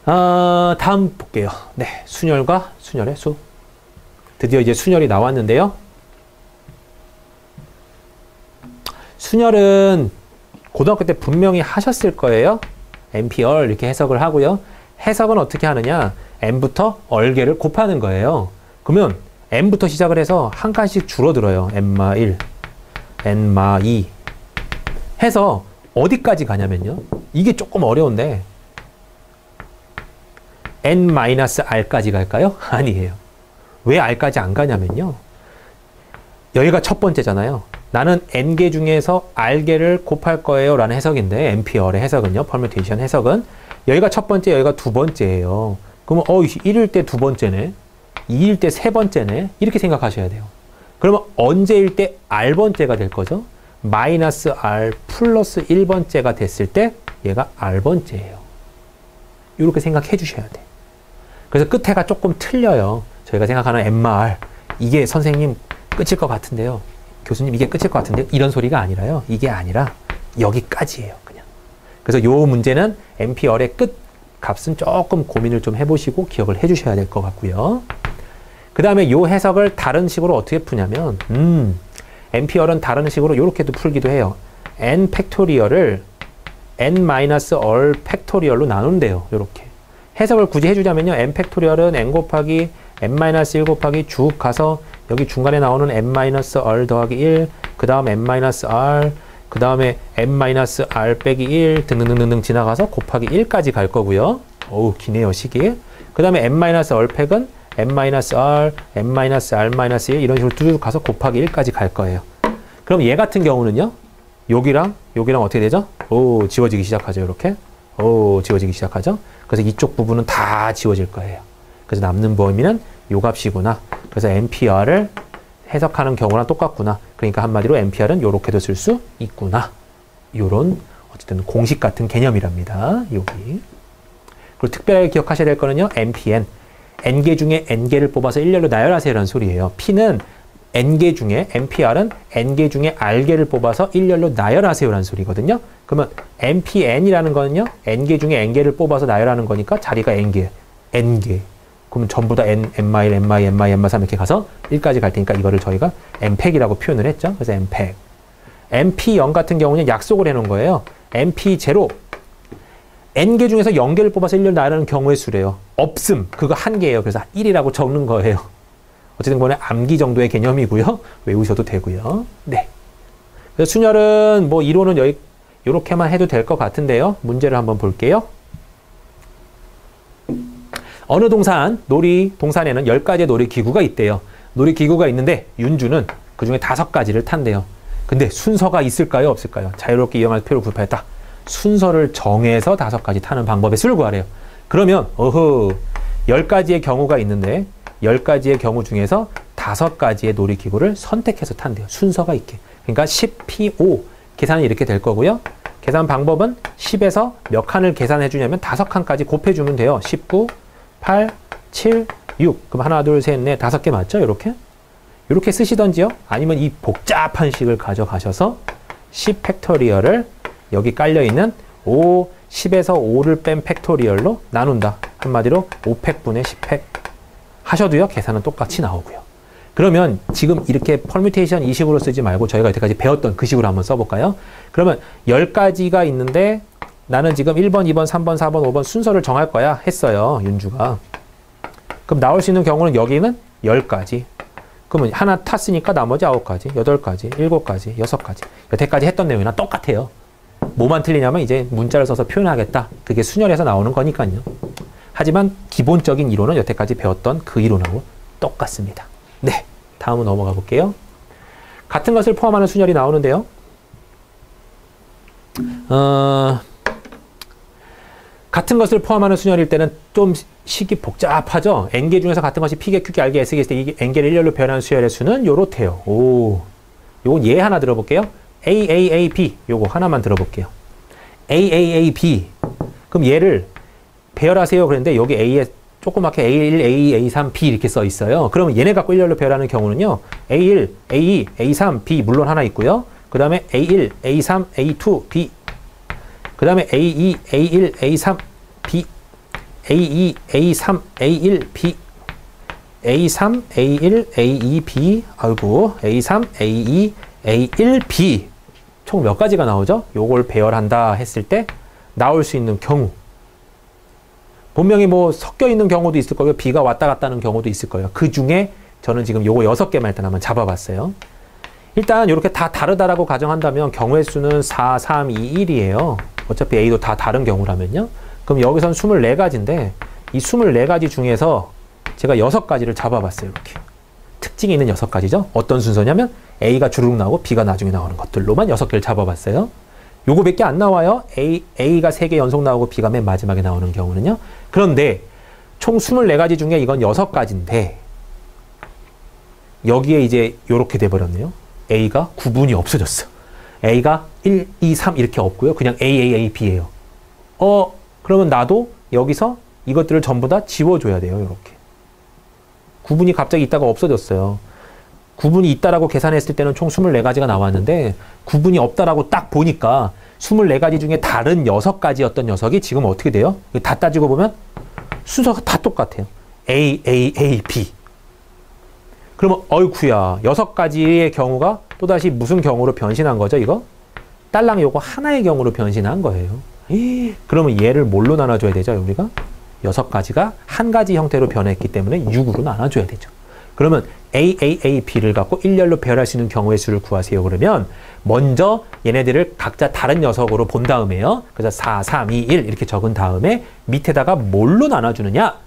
S1: 다음 볼게요. 네, 순열과 순열의 수. 드디어 이제 순열이 나왔는데요. 순열은 고등학교 때 분명히 하셨을 거예요. M피얼 이렇게 해석을 하고요. 해석은 어떻게 하느냐. M부터 얼개를 곱하는 거예요. 그러면 M부터 시작을 해서 한 칸씩 줄어들어요. N마 1, N마 2 해서 어디까지 가냐면요. 이게 조금 어려운데 N-R까지 갈까요? 아니에요. 왜 R까지 안 가냐면요. 여기가 첫 번째잖아요. 나는 N개 중에서 R개를 곱할 거예요 라는 해석인데 M피얼의 해석은요. 퍼뮤테이션 해석은 여기가 첫 번째, 여기가 두 번째예요. 그러면 1일 때 두 번째네. 2일 때 세 번째네. 이렇게 생각하셔야 돼요. 그러면 언제일 때 R번째가 될 거죠? 마이너스 R 플러스 1번째가 됐을 때 얘가 R번째예요. 이렇게 생각해 주셔야 돼. 그래서 끝에가 조금 틀려요. 저희가 생각하는 MR, 이게 선생님 끝일 것 같은데요. 교수님 이게 끝일 것 같은데요. 이런 소리가 아니라요. 이게 아니라 여기까지예요. 그냥. 그래서 요 문제는 MPR의 끝 값은 조금 고민을 좀 해보시고 기억을 해주셔야 될 것 같고요. 그 다음에 요 해석을 다른 식으로 어떻게 푸냐면 MPR은 다른 식으로 이렇게도 풀기도 해요. n 팩토리얼을 n-얼 팩토리얼로 나눈대요. 이렇게. 해석을 굳이 해주자면요. n 팩토리얼은 n 곱하기 n-1 곱하기 쭉 가서 여기 중간에 나오는 n-얼 더하기 1, 그 다음 n-r, 그 다음에 n-r 빼기 1 등등등등 지나가서 곱하기 1까지 갈 거고요. 어우 기네요 식이. 그 다음에 n-얼 팩은 n-r, n-r-1 이런 식으로 쭉 가서 곱하기 1까지 갈 거예요. 그럼 얘 같은 경우는요. 여기랑 어떻게 되죠? 오 지워지기 시작하죠. 이렇게. 오 지워지기 시작하죠. 그래서 이쪽 부분은 다 지워질 거예요. 그래서 남는 범위는 요 값이구나. 그래서 NPR을 해석하는 경우랑 똑같구나. 그러니까 한마디로 NPR은 요렇게도 쓸 수 있구나. 요런 어쨌든 공식 같은 개념이랍니다. 여기. 그리고 특별하게 기억하셔야 될 거는요. NPN. N개 중에 N개를 뽑아서 일렬로 나열하세요라는 소리예요. P는 N개 중에, NPR은 N개 중에 R개를 뽑아서 일렬로 나열하세요라는 소리거든요. 그러면 NPN이라는 거는요. N개 중에 N개를 뽑아서 나열하는 거니까 자리가 N개. N개. 그러면 전부 다 N, N-, N-, N-, N-3 이렇게 가서 1까지 갈 테니까 이거를 저희가 N팩이라고 표현을 했죠. 그래서 N팩. NP0 같은 경우는 약속을 해놓은 거예요. NP0. N개 중에서 0개를 뽑아서 1을 나열하는 경우의 수래요. 없음. 그거 한 개예요. 그래서 1이라고 적는 거예요. 어쨌든 간에 암기 정도의 개념이고요. 외우셔도 되고요. 네. 그래서 순열은 뭐 이론은 요렇게만 해도 될 것 같은데요. 문제를 한번 볼게요. 어느 동산에는 10가지의 놀이기구가 있대요. 놀이기구가 있는데 윤주는 그중에 5가지를 탄대요. 근데 순서가 있을까요? 없을까요? 자유롭게 이용할 표를 구입하였다. 순서를 정해서 5가지 타는 방법의 수를 구하래요. 그러면 10가지의 경우가 있는데 10가지의 경우 중에서 5가지의 놀이기구를 선택해서 탄대요. 순서가 있게. 그러니까 10P5 계산이 이렇게 될 거고요. 계산 방법은 10에서 몇 칸을 계산해 주냐면 5칸까지 곱해주면 돼요. 19, 8, 7, 6. 그럼 하나, 둘, 셋, 넷, 5개 맞죠? 이렇게 쓰시던지요. 아니면 이 복잡한 식을 가져가셔서 10 팩토리얼을 여기 깔려있는 10에서 5를 뺀 팩토리얼로 나눈다. 한마디로 5팩분의 10팩 하셔도요. 계산은 똑같이 나오고요. 그러면 지금 이렇게 퍼뮤테이션 이 식으로 쓰지 말고 저희가 여태까지 배웠던 그 식으로 한번 써볼까요? 그러면 10가지가 있는데 나는 지금 1번, 2번, 3번, 4번, 5번 순서를 정할 거야 했어요. 윤주가. 그럼 나올 수 있는 경우는 여기는 10가지. 그러면 하나 탔으니까 나머지 9가지, 8가지, 7가지, 6가지. 여태까지 했던 내용이랑 똑같아요. 뭐만 틀리냐면 이제 문자를 써서 표현하겠다. 그게 순열에서 나오는 거니까요. 하지만 기본적인 이론은 여태까지 배웠던 그 이론하고 똑같습니다. 네, 다음으로 넘어가 볼게요. 같은 것을 포함하는 순열이 나오는데요. 같은 것을 포함하는 순열일 때는 좀 식이 복잡하죠. N개 중에서 같은 것이 P개, Q개, R개, S개 있을 때 이 N개를 일렬로 표현하는 수열의 수는 요렇대요. 요건 예 하나 들어볼게요. AAAB 요거 하나만 들어볼게요. AAAB 그럼 얘를 배열하세요 그랬는데 여기 A에 조그맣게 A1, A2, A3, B 이렇게 써 있어요. 그러면 얘네 갖고 일렬로 배열하는 경우는요. A1, A2, A3, B 물론 하나 있고요. 그 다음에 A1, A3, A2, B 그 다음에 A2, A1, A3, B A2, A3, A1, B A3, A1, A2, B 아이고 A3, A2, A1, B 총 몇 가지가 나오죠? 요걸 배열한다 했을 때 나올 수 있는 경우 분명히 뭐 섞여 있는 경우도 있을 거고요. B가 왔다 갔다 하는 경우도 있을 거예요. 그 중에 저는 지금 요거 6개만 일단 한번 잡아봤어요. 일단 이렇게 다 다르다라고 가정한다면 경우의 수는 4, 3, 2, 1이에요. 어차피 A도 다 다른 경우라면요. 그럼 여기선 24가지인데 이 24가지 중에서 제가 6가지를 잡아봤어요. 이렇게. 특징이 있는 6가지죠. 어떤 순서냐면 A가 주르륵 나오고 B가 나중에 나오는 것들로만 6개를 잡아봤어요. 요거 몇 개 안 나와요. A가 3개 연속 나오고 B가 맨 마지막에 나오는 경우는요. 그런데 총 24가지 중에 이건 6가지인데 여기에 이제 요렇게 돼버렸네요. A가 구분이 없어졌어. A가 1, 2, 3 이렇게 없고요. 그냥 A, A, A, B예요. 그러면 나도 여기서 이것들을 전부 다 지워줘야 돼요. 이렇게. 구분이 갑자기 있다가 없어졌어요. 구분이 있다라고 계산했을 때는 총 24가지가 나왔는데 구분이 없다라고 딱 보니까 24가지 중에 다른 6가지였던 녀석이 지금 어떻게 돼요? 다 따지고 보면 순서가 다 똑같아요. A, A, A, B. 그러면 어이쿠야 6가지의 경우가 또다시 무슨 경우로 변신한 거죠, 이거? 딸랑 요거 하나의 경우로 변신한 거예요. 그러면 얘를 뭘로 나눠줘야 되죠, 우리가? 6가지가 한 가지 형태로 변했기 때문에 6으로 나눠줘야 되죠. 그러면 A, A, A, B를 갖고 일렬로 배열할 수 있는 경우의 수를 구하세요. 그러면 먼저 얘네들을 각자 다른 녀석으로 본 다음에요. 그래서 4, 3, 2, 1 이렇게 적은 다음에 밑에다가 뭘로 나눠주느냐?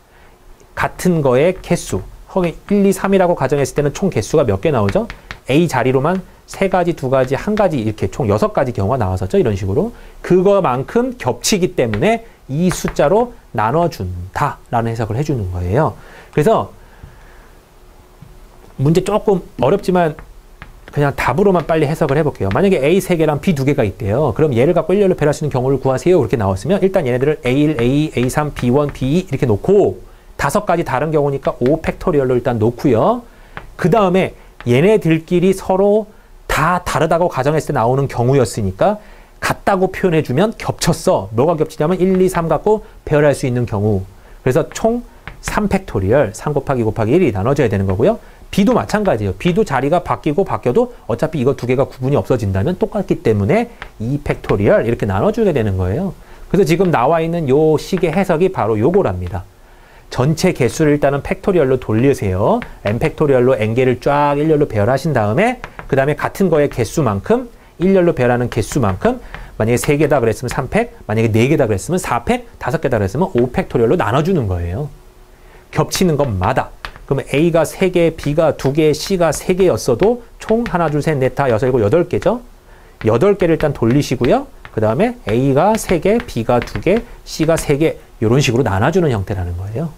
S1: 같은 거의 개수. 거기 1, 2, 3이라고 가정했을 때는 총 개수가 몇 개 나오죠? A 자리로만 3가지, 2가지, 1가지 이렇게 총 6가지 경우가 나왔었죠. 이런 식으로. 그거만큼 겹치기 때문에 이 숫자로 나눠준다라는 해석을 해주는 거예요. 그래서 문제 조금 어렵지만 그냥 답으로만 빨리 해석을 해볼게요. 만약에 A 3개랑 B 2개가 있대요. 그럼 얘를 갖고 일렬로 배열할 수 있는 경우를 구하세요. 이렇게 나왔으면 일단 얘네들을 A1, A2, A3, B1, B2 이렇게 놓고 5가지 다른 경우니까 5 팩토리얼로 일단 놓고요. 그 다음에 얘네들끼리 서로 다 다르다고 가정했을 때 나오는 경우였으니까 같다고 표현해주면 겹쳤어. 뭐가 겹치냐면 1, 2, 3 갖고 배열할 수 있는 경우. 그래서 총 3 팩토리얼, 3 곱하기 곱하기 1이 나눠져야 되는 거고요. B도 마찬가지예요. B도 자리가 바뀌어도 어차피 이거 2개가 구분이 없어진다면 똑같기 때문에 2 팩토리얼 이렇게 나눠주게 되는 거예요. 그래서 지금 나와 있는 요 식의 해석이 바로 요거랍니다. 전체 개수를 일단은 팩토리얼로 돌리세요. n 팩토리얼로 n개를 쫙 일렬로 배열하신 다음에 그 다음에 같은 거의 개수만큼 일렬로 배열하는 개수만큼 만약에 3개다 그랬으면 3팩, 만약에 4개다 그랬으면 4팩, 5개다 그랬으면 5 팩토리얼로 나눠주는 거예요. 겹치는 것마다. 그러면 A가 3개, B가 2개, C가 3개였어도 총 하나, 둘, 셋, 넷, 다, 여섯, 일곱, 8개죠. 8개를 일단 돌리시고요. 그 다음에 A가 3개, B가 2개, C가 3개 이런 식으로 나눠주는 형태라는 거예요.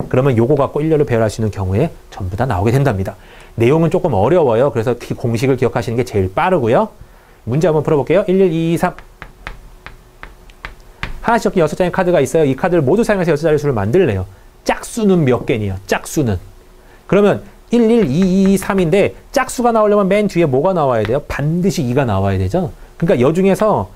S1: 그러면 요거 갖고 일렬로 배열할 수 있는 경우에 전부 다 나오게 된답니다. 내용은 조금 어려워요. 그래서 공식을 기억하시는 게 제일 빠르고요. 문제 한번 풀어볼게요. 1, 1, 2, 2, 3 하나씩 적힌 6장의 카드가 있어요. 이 카드를 모두 사용해서 6자리 수를 만들래요. 짝수는 몇 개니요? 짝수는. 그러면 1, 1, 2, 2, 3인데 짝수가 나오려면 맨 뒤에 뭐가 나와야 돼요? 반드시 2가 나와야 되죠. 그러니까 요 중에서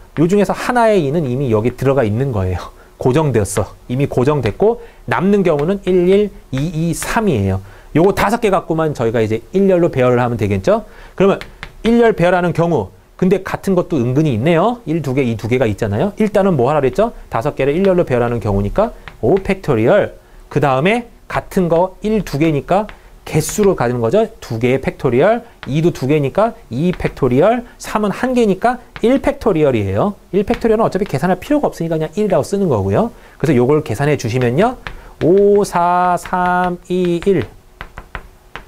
S1: 하나의 2는 이미 여기 들어가 있는 거예요. 고정되었어. 이미 고정됐고 남는 경우는 1, 1, 2, 2, 3이에요. 요거 5개 갖고만 저희가 이제 일렬로 배열을 하면 되겠죠? 그러면 일렬 배열하는 경우 근데 같은 것도 은근히 있네요. 1, 2개, 2, 2개가 있잖아요. 일단은 뭐 하라 그랬죠? 5개를 일렬로 배열하는 경우니까 5 팩토리얼 그 다음에 같은 거 1, 2개니까 개수로 가는 거죠. 2개의 팩토리얼, 2도 2개니까 2 팩토리얼, 3은 1개니까 1 팩토리얼이에요. 1 팩토리얼은 어차피 계산할 필요가 없으니까 그냥 1이라고 쓰는 거고요. 그래서 요걸 계산해 주시면요. 5, 4, 3, 2, 1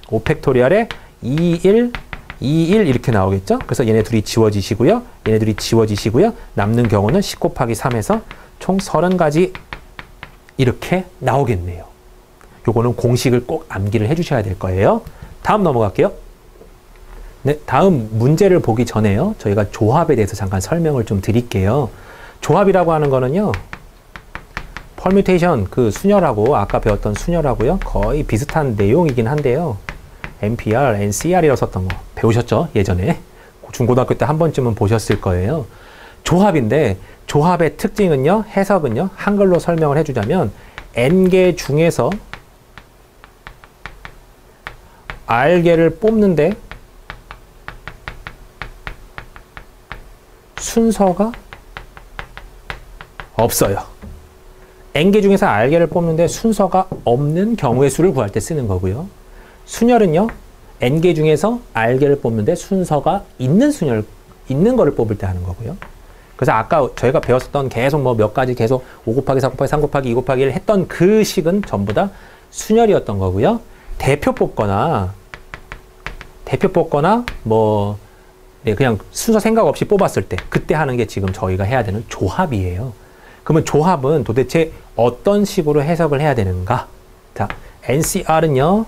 S1: 5 팩토리얼에 2, 1, 2, 1 이렇게 나오겠죠. 그래서 얘네 둘이 지워지시고요. 얘네 둘이 지워지시고요. 남는 경우는 10 곱하기 3에서 총 30가지 이렇게 나오겠네요. 요거는 공식을 꼭 암기를 해주셔야 될 거예요. 다음 넘어갈게요. 네, 다음 문제를 보기 전에요. 저희가 조합에 대해서 잠깐 설명을 좀 드릴게요. 조합이라고 하는 거는요. 퍼뮤테이션, 그 수열하고 아까 배웠던 수열하고요. 거의 비슷한 내용이긴 한데요. NPR, NCR이라고 썼던 거 배우셨죠? 예전에. 중고등학교 때 한 번쯤은 보셨을 거예요. 조합인데 조합의 특징은요. 해석은요. 한글로 설명을 해주자면 N개 중에서 R개를 뽑는데 순서가 없어요. N개 중에서 R개를 뽑는데 순서가 없는 경우의 수를 구할 때 쓰는 거고요. 순열은요. N개 중에서 R개를 뽑는데 순서가 있는 거를 뽑을 때 하는 거고요. 그래서 아까 저희가 배웠었던 계속 뭐 몇 가지 계속 5 곱하기 4 곱하기 3 곱하기 2 곱하기 1 했던 그 식은 전부 다 순열이었던 거고요. 대표 뽑거나 뭐 네, 그냥 순서 생각 없이 뽑았을 때 그때 하는 게 지금 저희가 해야 되는 조합이에요. 그러면 조합은 도대체 어떤 식으로 해석을 해야 되는가? 자, NCR은요.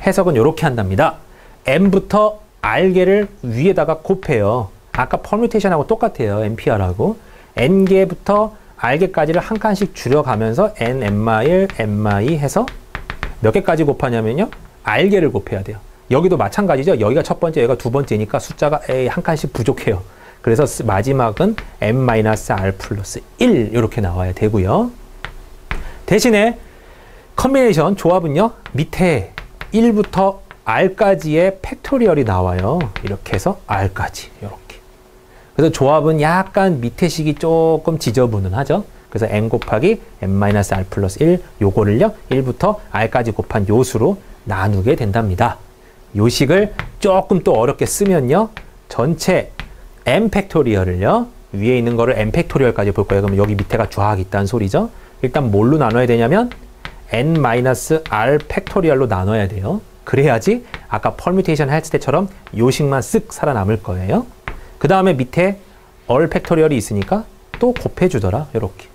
S1: 해석은 이렇게 한답니다. N부터 R개를 위에다가 곱해요. 아까 퍼뮤테이션하고 똑같아요. NPR하고. N개부터 R개까지를 한 칸씩 줄여가면서 N, N-1, N-2 해서 몇 개까지 곱하냐면요. r개를 곱해야 돼요. 여기도 마찬가지죠. 여기가 첫 번째, 여기가 두 번째니까 숫자가 한 칸씩 부족해요. 그래서 마지막은 n-r 플러스 1 이렇게 나와야 되고요. 대신에 컨비네이션 조합은요. 밑에 1부터 r까지의 팩토리얼이 나와요. 이렇게 해서 r까지 이렇게. 그래서 조합은 약간 밑에 식이 조금 지저분하죠. 그래서 n 곱하기 n-r 플러스 1 요거를요. 1부터 r까지 곱한 요 수로 나누게 된답니다. 요 식을 조금 또 어렵게 쓰면요. 전체 n 팩토리얼을요. 위에 있는 거를 n 팩토리얼까지 볼 거예요. 그럼 여기 밑에가 쫙 있다는 소리죠. 일단 뭘로 나눠야 되냐면 n-r 팩토리얼로 나눠야 돼요. 그래야지 아까 퍼뮤테이션 했을 때처럼 요 식만 쓱 살아남을 거예요. 그 다음에 밑에 얼 팩토리얼이 있으니까 또 곱해주더라. 이렇게.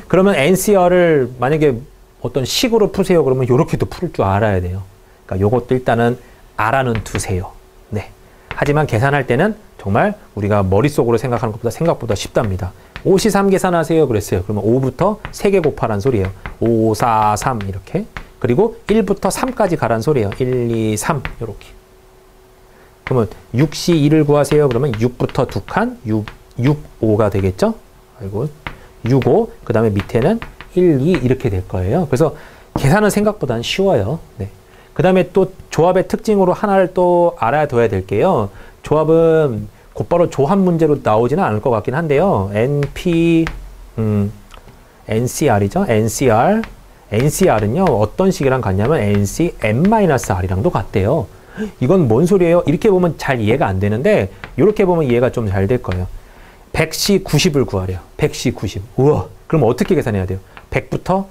S1: 그러면 NCR을 만약에 어떤 식으로 푸세요. 그러면 요렇게도 풀 줄 알아야 돼요. 그러니까 요것도 일단은 알아는 두세요. 네. 하지만 계산할 때는 정말 우리가 머릿속으로 생각하는 것보다 생각보다 쉽답니다. 5C3 계산하세요. 그랬어요. 그러면 5부터 3개 곱하란 소리예요. 5, 4, 3 이렇게. 그리고 1부터 3까지 가란 소리예요. 1, 2, 3 이렇게. 그러면 6C2를 구하세요. 그러면 6부터 2칸, 6, 5가 되겠죠? 아이고, 6, 5. 그 다음에 밑에는 1, 2 이렇게 될 거예요. 그래서 계산은 생각보다는 쉬워요. 네. 그 다음에 또 조합의 특징으로 하나를 또 알아둬야 될게요. 조합은 곧바로 조합 문제로 나오지는 않을 것 같긴 한데요. NCR이죠. NCR은요. 어떤 식이랑 같냐면 NC n-r이랑도 같대요. 이건 뭔 소리예요? 이렇게 보면 잘 이해가 안 되는데 이렇게 보면 이해가 좀 잘 될 거예요. 100C 90을 구하래요. 100C 90. 우와. 그럼 어떻게 계산해야 돼요? 100부터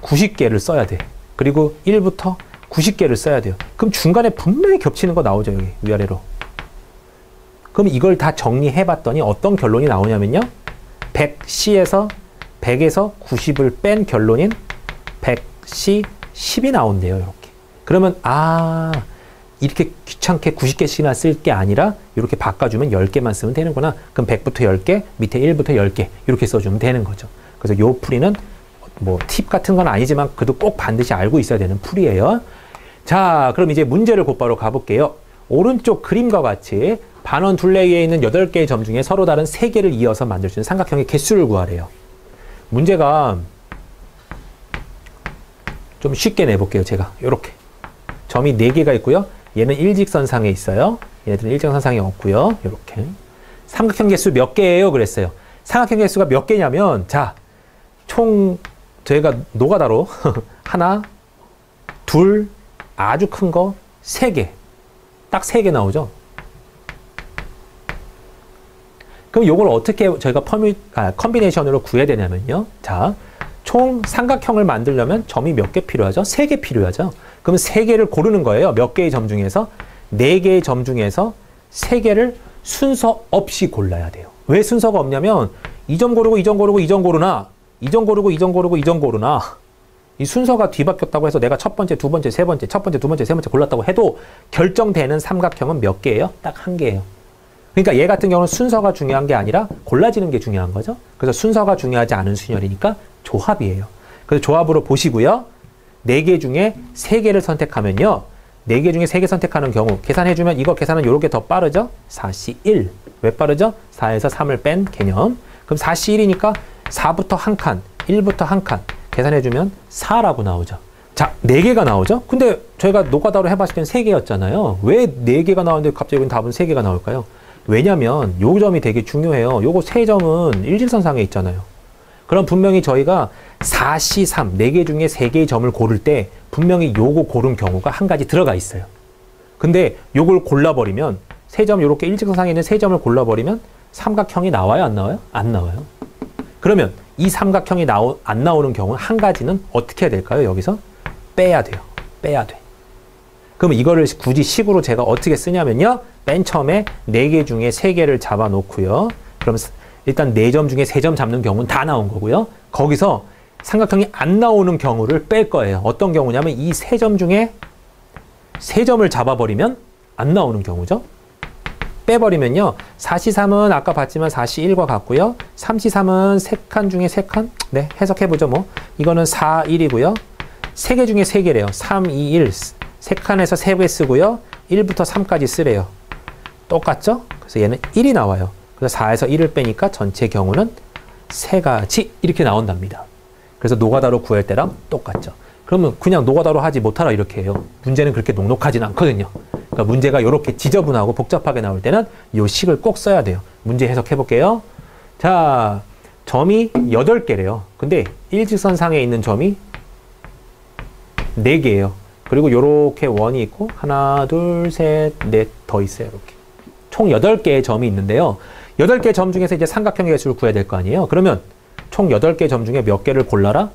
S1: 90개를 써야 돼. 그리고 1부터 90개를 써야 돼요. 그럼 중간에 분명히 겹치는 거 나오죠. 여기 위아래로. 그럼 이걸 다 정리해 봤더니 어떤 결론이 나오냐면요. 100C에서 100에서 90을 뺀 결론인 100C 10이 나온대요. 이렇게. 그러면 이렇게 귀찮게 90개씩이나 쓸 게 아니라 이렇게 바꿔주면 10개만 쓰면 되는구나. 그럼 100부터 10개, 밑에 1부터 10개 이렇게 써주면 되는 거죠. 그래서 요 풀이는 뭐 팁 같은 건 아니지만 그래도 꼭 반드시 알고 있어야 되는 풀이에요. 자, 그럼 이제 문제를 곧바로 가볼게요. 오른쪽 그림과 같이 반원 둘레위에 있는 8개의 점 중에 서로 다른 3개를 이어서 만들 수 있는 삼각형의 개수를 구하래요. 문제가 좀 쉽게 내볼게요. 제가 이렇게 점이 4개가 있고요. 얘는 일직선상에 있어요. 얘네들은 일직선상에 없고요. 이렇게 삼각형 개수 몇 개예요? 그랬어요. 삼각형 개수가 몇 개냐면 자, 총 저희가 노가다로 하나, 둘, 아주 큰 거 3개. 딱 3개 나오죠. 그럼 요걸 어떻게 저희가 컨비네이션으로 구해야 되냐면요. 자, 총 삼각형을 만들려면 점이 몇 개 필요하죠? 3개 필요하죠. 그럼 3개를 고르는 거예요. 몇 개의 점 중에서? 4개의 점 중에서 3개를 순서 없이 골라야 돼요. 왜 순서가 없냐면 이 점 고르고 이 점 고르고 이 점 고르나 이 점 고르고 이 점 고르고 이 점 고르나 이 순서가 뒤바뀌었다고 해서 내가 첫 번째, 두 번째, 세 번째, 첫 번째, 두 번째, 세 번째 골랐다고 해도 결정되는 삼각형은 몇 개예요? 딱 1개예요. 그러니까 얘 같은 경우는 순서가 중요한 게 아니라 골라지는 게 중요한 거죠. 그래서 순서가 중요하지 않은 순열이니까 조합이에요. 그래서 조합으로 보시고요. 4개 중에 3개를 선택하면요. 4개 중에 3개 선택하는 경우 계산해주면 이거 계산은 요렇게 더 빠르죠? 4C1. 왜 빠르죠? 4에서 3을 뺀 개념. 그럼 4C1이니까 4부터 한 칸, 1부터 한 칸 계산해주면 4라고 나오죠. 자, 4개가 나오죠? 근데 저희가 노가다로 해봤을 땐 3개였잖아요. 왜 4개가 나오는데 갑자기 답은 3개가 나올까요? 왜냐면 요 점이 되게 중요해요. 요거 3점은 일직선상에 있잖아요. 그럼 분명히 저희가 4C3, 4개 중에 3개의 점을 고를 때 분명히 요거 고른 경우가 한 가지 들어가 있어요. 근데 요걸 골라버리면 3점, 요렇게 일직선상에 있는 3점을 골라버리면 삼각형이 나와요? 안 나와요? 안 나와요. 그러면 이 삼각형이 안 나오는 경우 한 가지는 어떻게 해야 될까요? 여기서 빼야 돼요. 빼야 돼. 그럼 이거를 굳이 식으로 제가 어떻게 쓰냐면요. 맨 처음에 4개 중에 3개를 잡아놓고요. 그럼 일단 4점 중에 3점 잡는 경우는 다 나온 거고요. 거기서 삼각형이 안 나오는 경우를 뺄 거예요. 어떤 경우냐면 이 3점 중에 3점을 잡아버리면 안 나오는 경우죠. 빼버리면요. 4C3은 아까 봤지만 4C1과 같고요. 3C3은 3칸 중에 3칸? 네, 해석해보죠. 뭐 이거는 4, 1이고요. 3개 중에 3개래요. 3, 2, 1. 3칸에서 3개 쓰고요. 1부터 3까지 쓰래요. 똑같죠? 그래서 얘는 1이 나와요. 그래서 4에서 1을 빼니까 전체 경우는 3가지 이렇게 나온답니다. 그래서 노가다로 구할 때랑 똑같죠. 그러면 그냥 노가다로 하지 못하라 이렇게 해요. 문제는 그렇게 녹록하진 않거든요. 그러니까 문제가 이렇게 지저분하고 복잡하게 나올 때는 이 식을 꼭 써야 돼요. 문제 해석해 볼게요. 자, 점이 8개래요. 근데 일직선상에 있는 점이 4개예요. 그리고 이렇게 원이 있고 하나, 둘, 셋, 넷 더 있어요. 이렇게. 총 8개의 점이 있는데요. 8개의 점 중에서 이제 삼각형의 개수를 구해야 될 거 아니에요. 그러면 총 8개의 점 중에 몇 개를 골라라?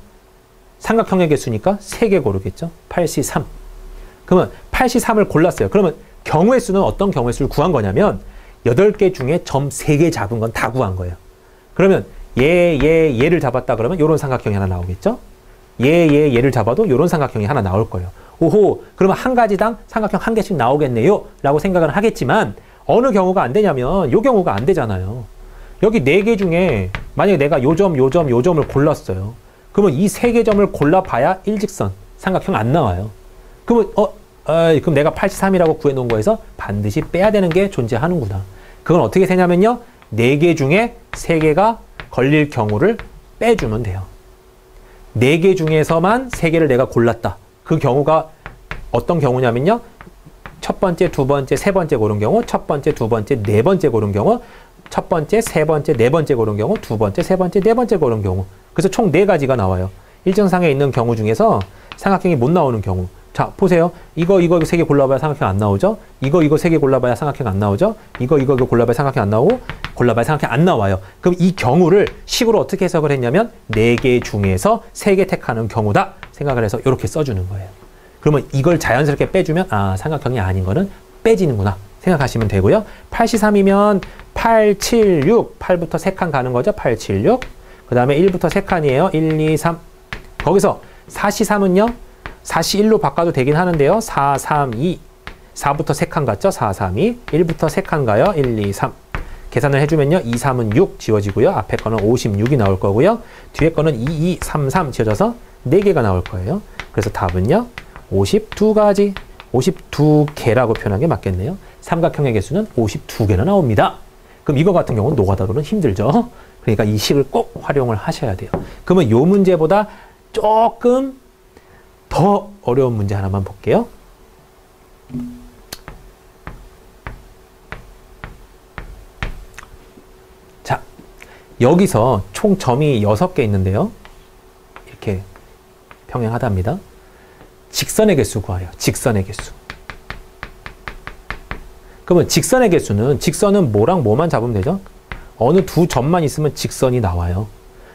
S1: 삼각형의 개수니까 3개 고르겠죠. 83. 그러면 83을 골랐어요. 그러면 경우의 수는 어떤 경우의 수를 구한 거냐면 8개 중에 점 3개 잡은 건 다 구한 거예요. 그러면 얘를 잡았다 그러면 이런 삼각형이 하나 나오겠죠. 얘를 잡아도 이런 삼각형이 하나 나올 거예요. 오호, 그러면 한 가지당 삼각형 한 개씩 나오겠네요 라고 생각은 하겠지만 어느 경우가 안 되냐면 요 경우가 안 되잖아요. 여기 4개 중에 만약에 내가 요 점을 골랐어요. 그러면 이 3개 점을 골라봐야 일직선 삼각형 안 나와요. 그러면 그럼 내가 83이라고 구해놓은 거에서 반드시 빼야 되는 게 존재하는구나. 그건 어떻게 세냐면요. 4개 중에 3개가 걸릴 경우를 빼주면 돼요. 4개 중에서만 3개를 내가 골랐다. 그 경우가 어떤 경우냐면요. 첫 번째, 두 번째, 세 번째 고른 경우, 첫 번째, 두 번째, 네 번째 고른 경우, 첫 번째, 세 번째, 네 번째 고른 경우, 두 번째, 세 번째, 네 번째 고른 경우. 그래서 총 4가지가 나와요. 일정상에 있는 경우 중에서 삼각형이 못 나오는 경우. 자, 보세요. 이거 3개 골라봐야 삼각형 안 나오죠? 이거 3개 골라봐야 삼각형 안 나오죠? 이거 골라봐야 삼각형 안 나오고, 골라봐야 삼각형 안 나와요. 그럼 이 경우를 식으로 어떻게 해석을 했냐면 4개 중에서 3개 택하는 경우다 생각을 해서 이렇게 써주는 거예요. 그러면 이걸 자연스럽게 빼주면 삼각형이 아닌 거는 빼지는구나 생각하시면 되고요. 83이면 8, 7, 6, 8부터 3칸 가는 거죠. 8, 7, 6. 그 다음에 1부터 3칸이에요. 1, 2, 3. 거기서 4시3은요. 4시 1로 바꿔도 되긴 하는데요. 4, 3, 2. 4부터 3칸 갔죠. 4, 3, 2. 1부터 3칸 가요. 1, 2, 3. 계산을 해주면요. 2, 3은 6 지워지고요. 앞에 거는 56이 나올 거고요. 뒤에 거는 2, 2, 3, 3 지워져서 4개가 나올 거예요. 그래서 답은요. 52가지, 52개라고 표현한 게 맞겠네요. 삼각형의 개수는 52개나 나옵니다. 그럼 이거 같은 경우는 노가다로는 힘들죠. 그러니까 이 식을 꼭 활용을 하셔야 돼요. 그러면 이 문제보다 조금 더 어려운 문제 하나만 볼게요. 자, 여기서 총 점이 6개 있는데요. 이렇게 평행하답니다. 직선의 개수 구하래요. 직선의 개수. 그러면 직선의 개수는 직선은 뭐랑 뭐만 잡으면 되죠? 어느 두 점만 있으면 직선이 나와요.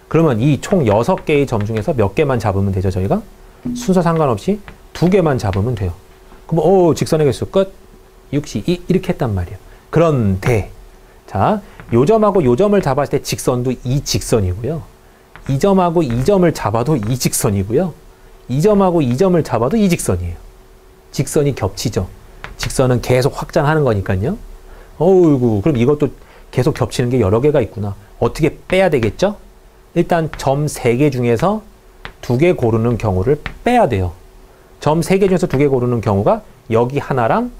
S1: 그러면 이 총 6개의 점 중에서 몇 개만 잡으면 되죠, 저희가? 순서 상관없이 2개만 잡으면 돼요. 그럼 직선의 개수 끝. 62 이렇게 했단 말이에요. 그런데 자, 요 점하고 요 점을 잡았을 때 직선도 이 직선이고요. 이 점하고 이 점을 잡아도 이 직선이고요. 이 점하고 이 점을 잡아도 이 직선이에요. 직선이 겹치죠. 직선은 계속 확장하는 거니까요. 어이구, 그럼 이것도 계속 겹치는 게 여러 개가 있구나. 어떻게 빼야 되겠죠? 일단 점 3개 중에서 2개 고르는 경우를 빼야 돼요. 점 3개 중에서 2개 고르는 경우가 여기 하나랑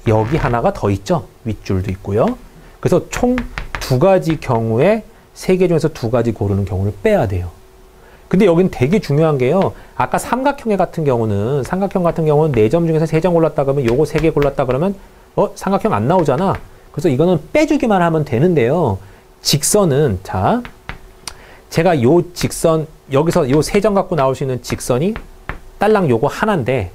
S1: 여기 하나가 더 있죠. 윗줄도 있고요. 그래서 총 2가지 경우에 3개 중에서 2가지 고르는 경우를 빼야 돼요. 근데 여긴 되게 중요한 게요. 아까 삼각형 같은 경우는 4점 중에서 3점 골랐다 그러면 요거 3개 골랐다 그러면 삼각형 안 나오잖아. 그래서 이거는 빼주기만 하면 되는데요. 직선은 자, 제가 요 직선 여기서 요 3점 갖고 나올 수 있는 직선이 딸랑 요거 하나인데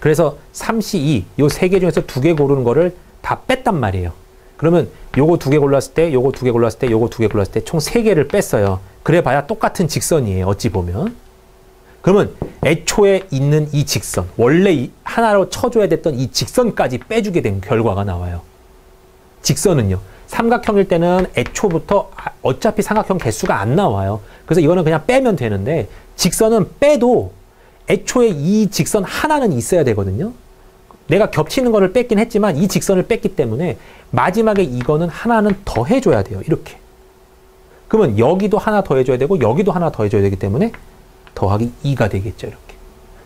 S1: 그래서 3C2 요 3개 중에서 2개 고르는 거를 다 뺐단 말이에요. 그러면 요거 2개 골랐을 때, 요거 2개 골랐을 때, 요거 2개 골랐을 때 총 3개를 뺐어요. 그래 봐야 똑같은 직선이에요. 어찌 보면. 그러면 애초에 있는 이 직선, 원래 하나로 쳐줘야 됐던 이 직선까지 빼주게 된 결과가 나와요. 직선은요. 삼각형일 때는 애초부터 어차피 삼각형 개수가 안 나와요. 그래서 이거는 그냥 빼면 되는데 직선은 빼도 애초에 이 직선 하나는 있어야 되거든요. 내가 겹치는 거를 뺐긴 했지만 이 직선을 뺐기 때문에 마지막에 이거는 하나는 더 해줘야 돼요. 이렇게. 그러면 여기도 하나 더 해줘야 되고 여기도 하나 더 해줘야 되기 때문에 더하기 2가 되겠죠. 이렇게.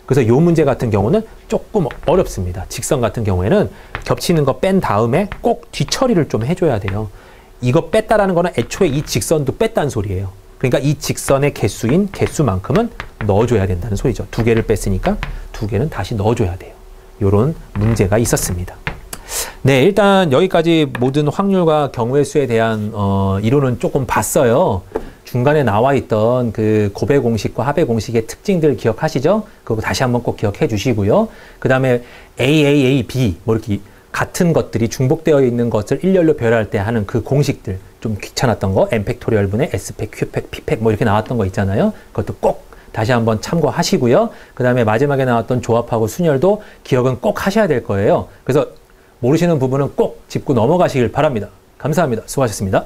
S1: 그래서 요 문제 같은 경우는 조금 어렵습니다. 직선 같은 경우에는 겹치는 거 뺀 다음에 꼭 뒤처리를 좀 해줘야 돼요. 이거 뺐다라는 거는 애초에 이 직선도 뺐다는 소리예요. 그러니까 이 직선의 개수인 개수만큼은 넣어줘야 된다는 소리죠. 2개를 뺐으니까 2개는 다시 넣어줘야 돼요. 요런 문제가 있었습니다. 네, 일단 여기까지 모든 확률과 경우의 수에 대한 이론은 조금 봤어요. 중간에 나와 있던 그 곱의 공식과 합의 공식의 특징들 기억하시죠? 그거 다시 한번 꼭 기억해 주시고요. 그 다음에 A, B 뭐 이렇게 같은 것들이 중복되어 있는 것을 일렬로 배열할 때 하는 그 공식들 좀 귀찮았던 거 n 팩토리얼 분의 s 팩, q 팩, p 팩 뭐 이렇게 나왔던 거 있잖아요. 그것도 꼭 다시 한번 참고하시고요. 그 다음에 마지막에 나왔던 조합하고 순열도 기억은 꼭 하셔야 될 거예요. 그래서 모르시는 부분은 꼭 짚고 넘어가시길 바랍니다. 감사합니다. 수고하셨습니다.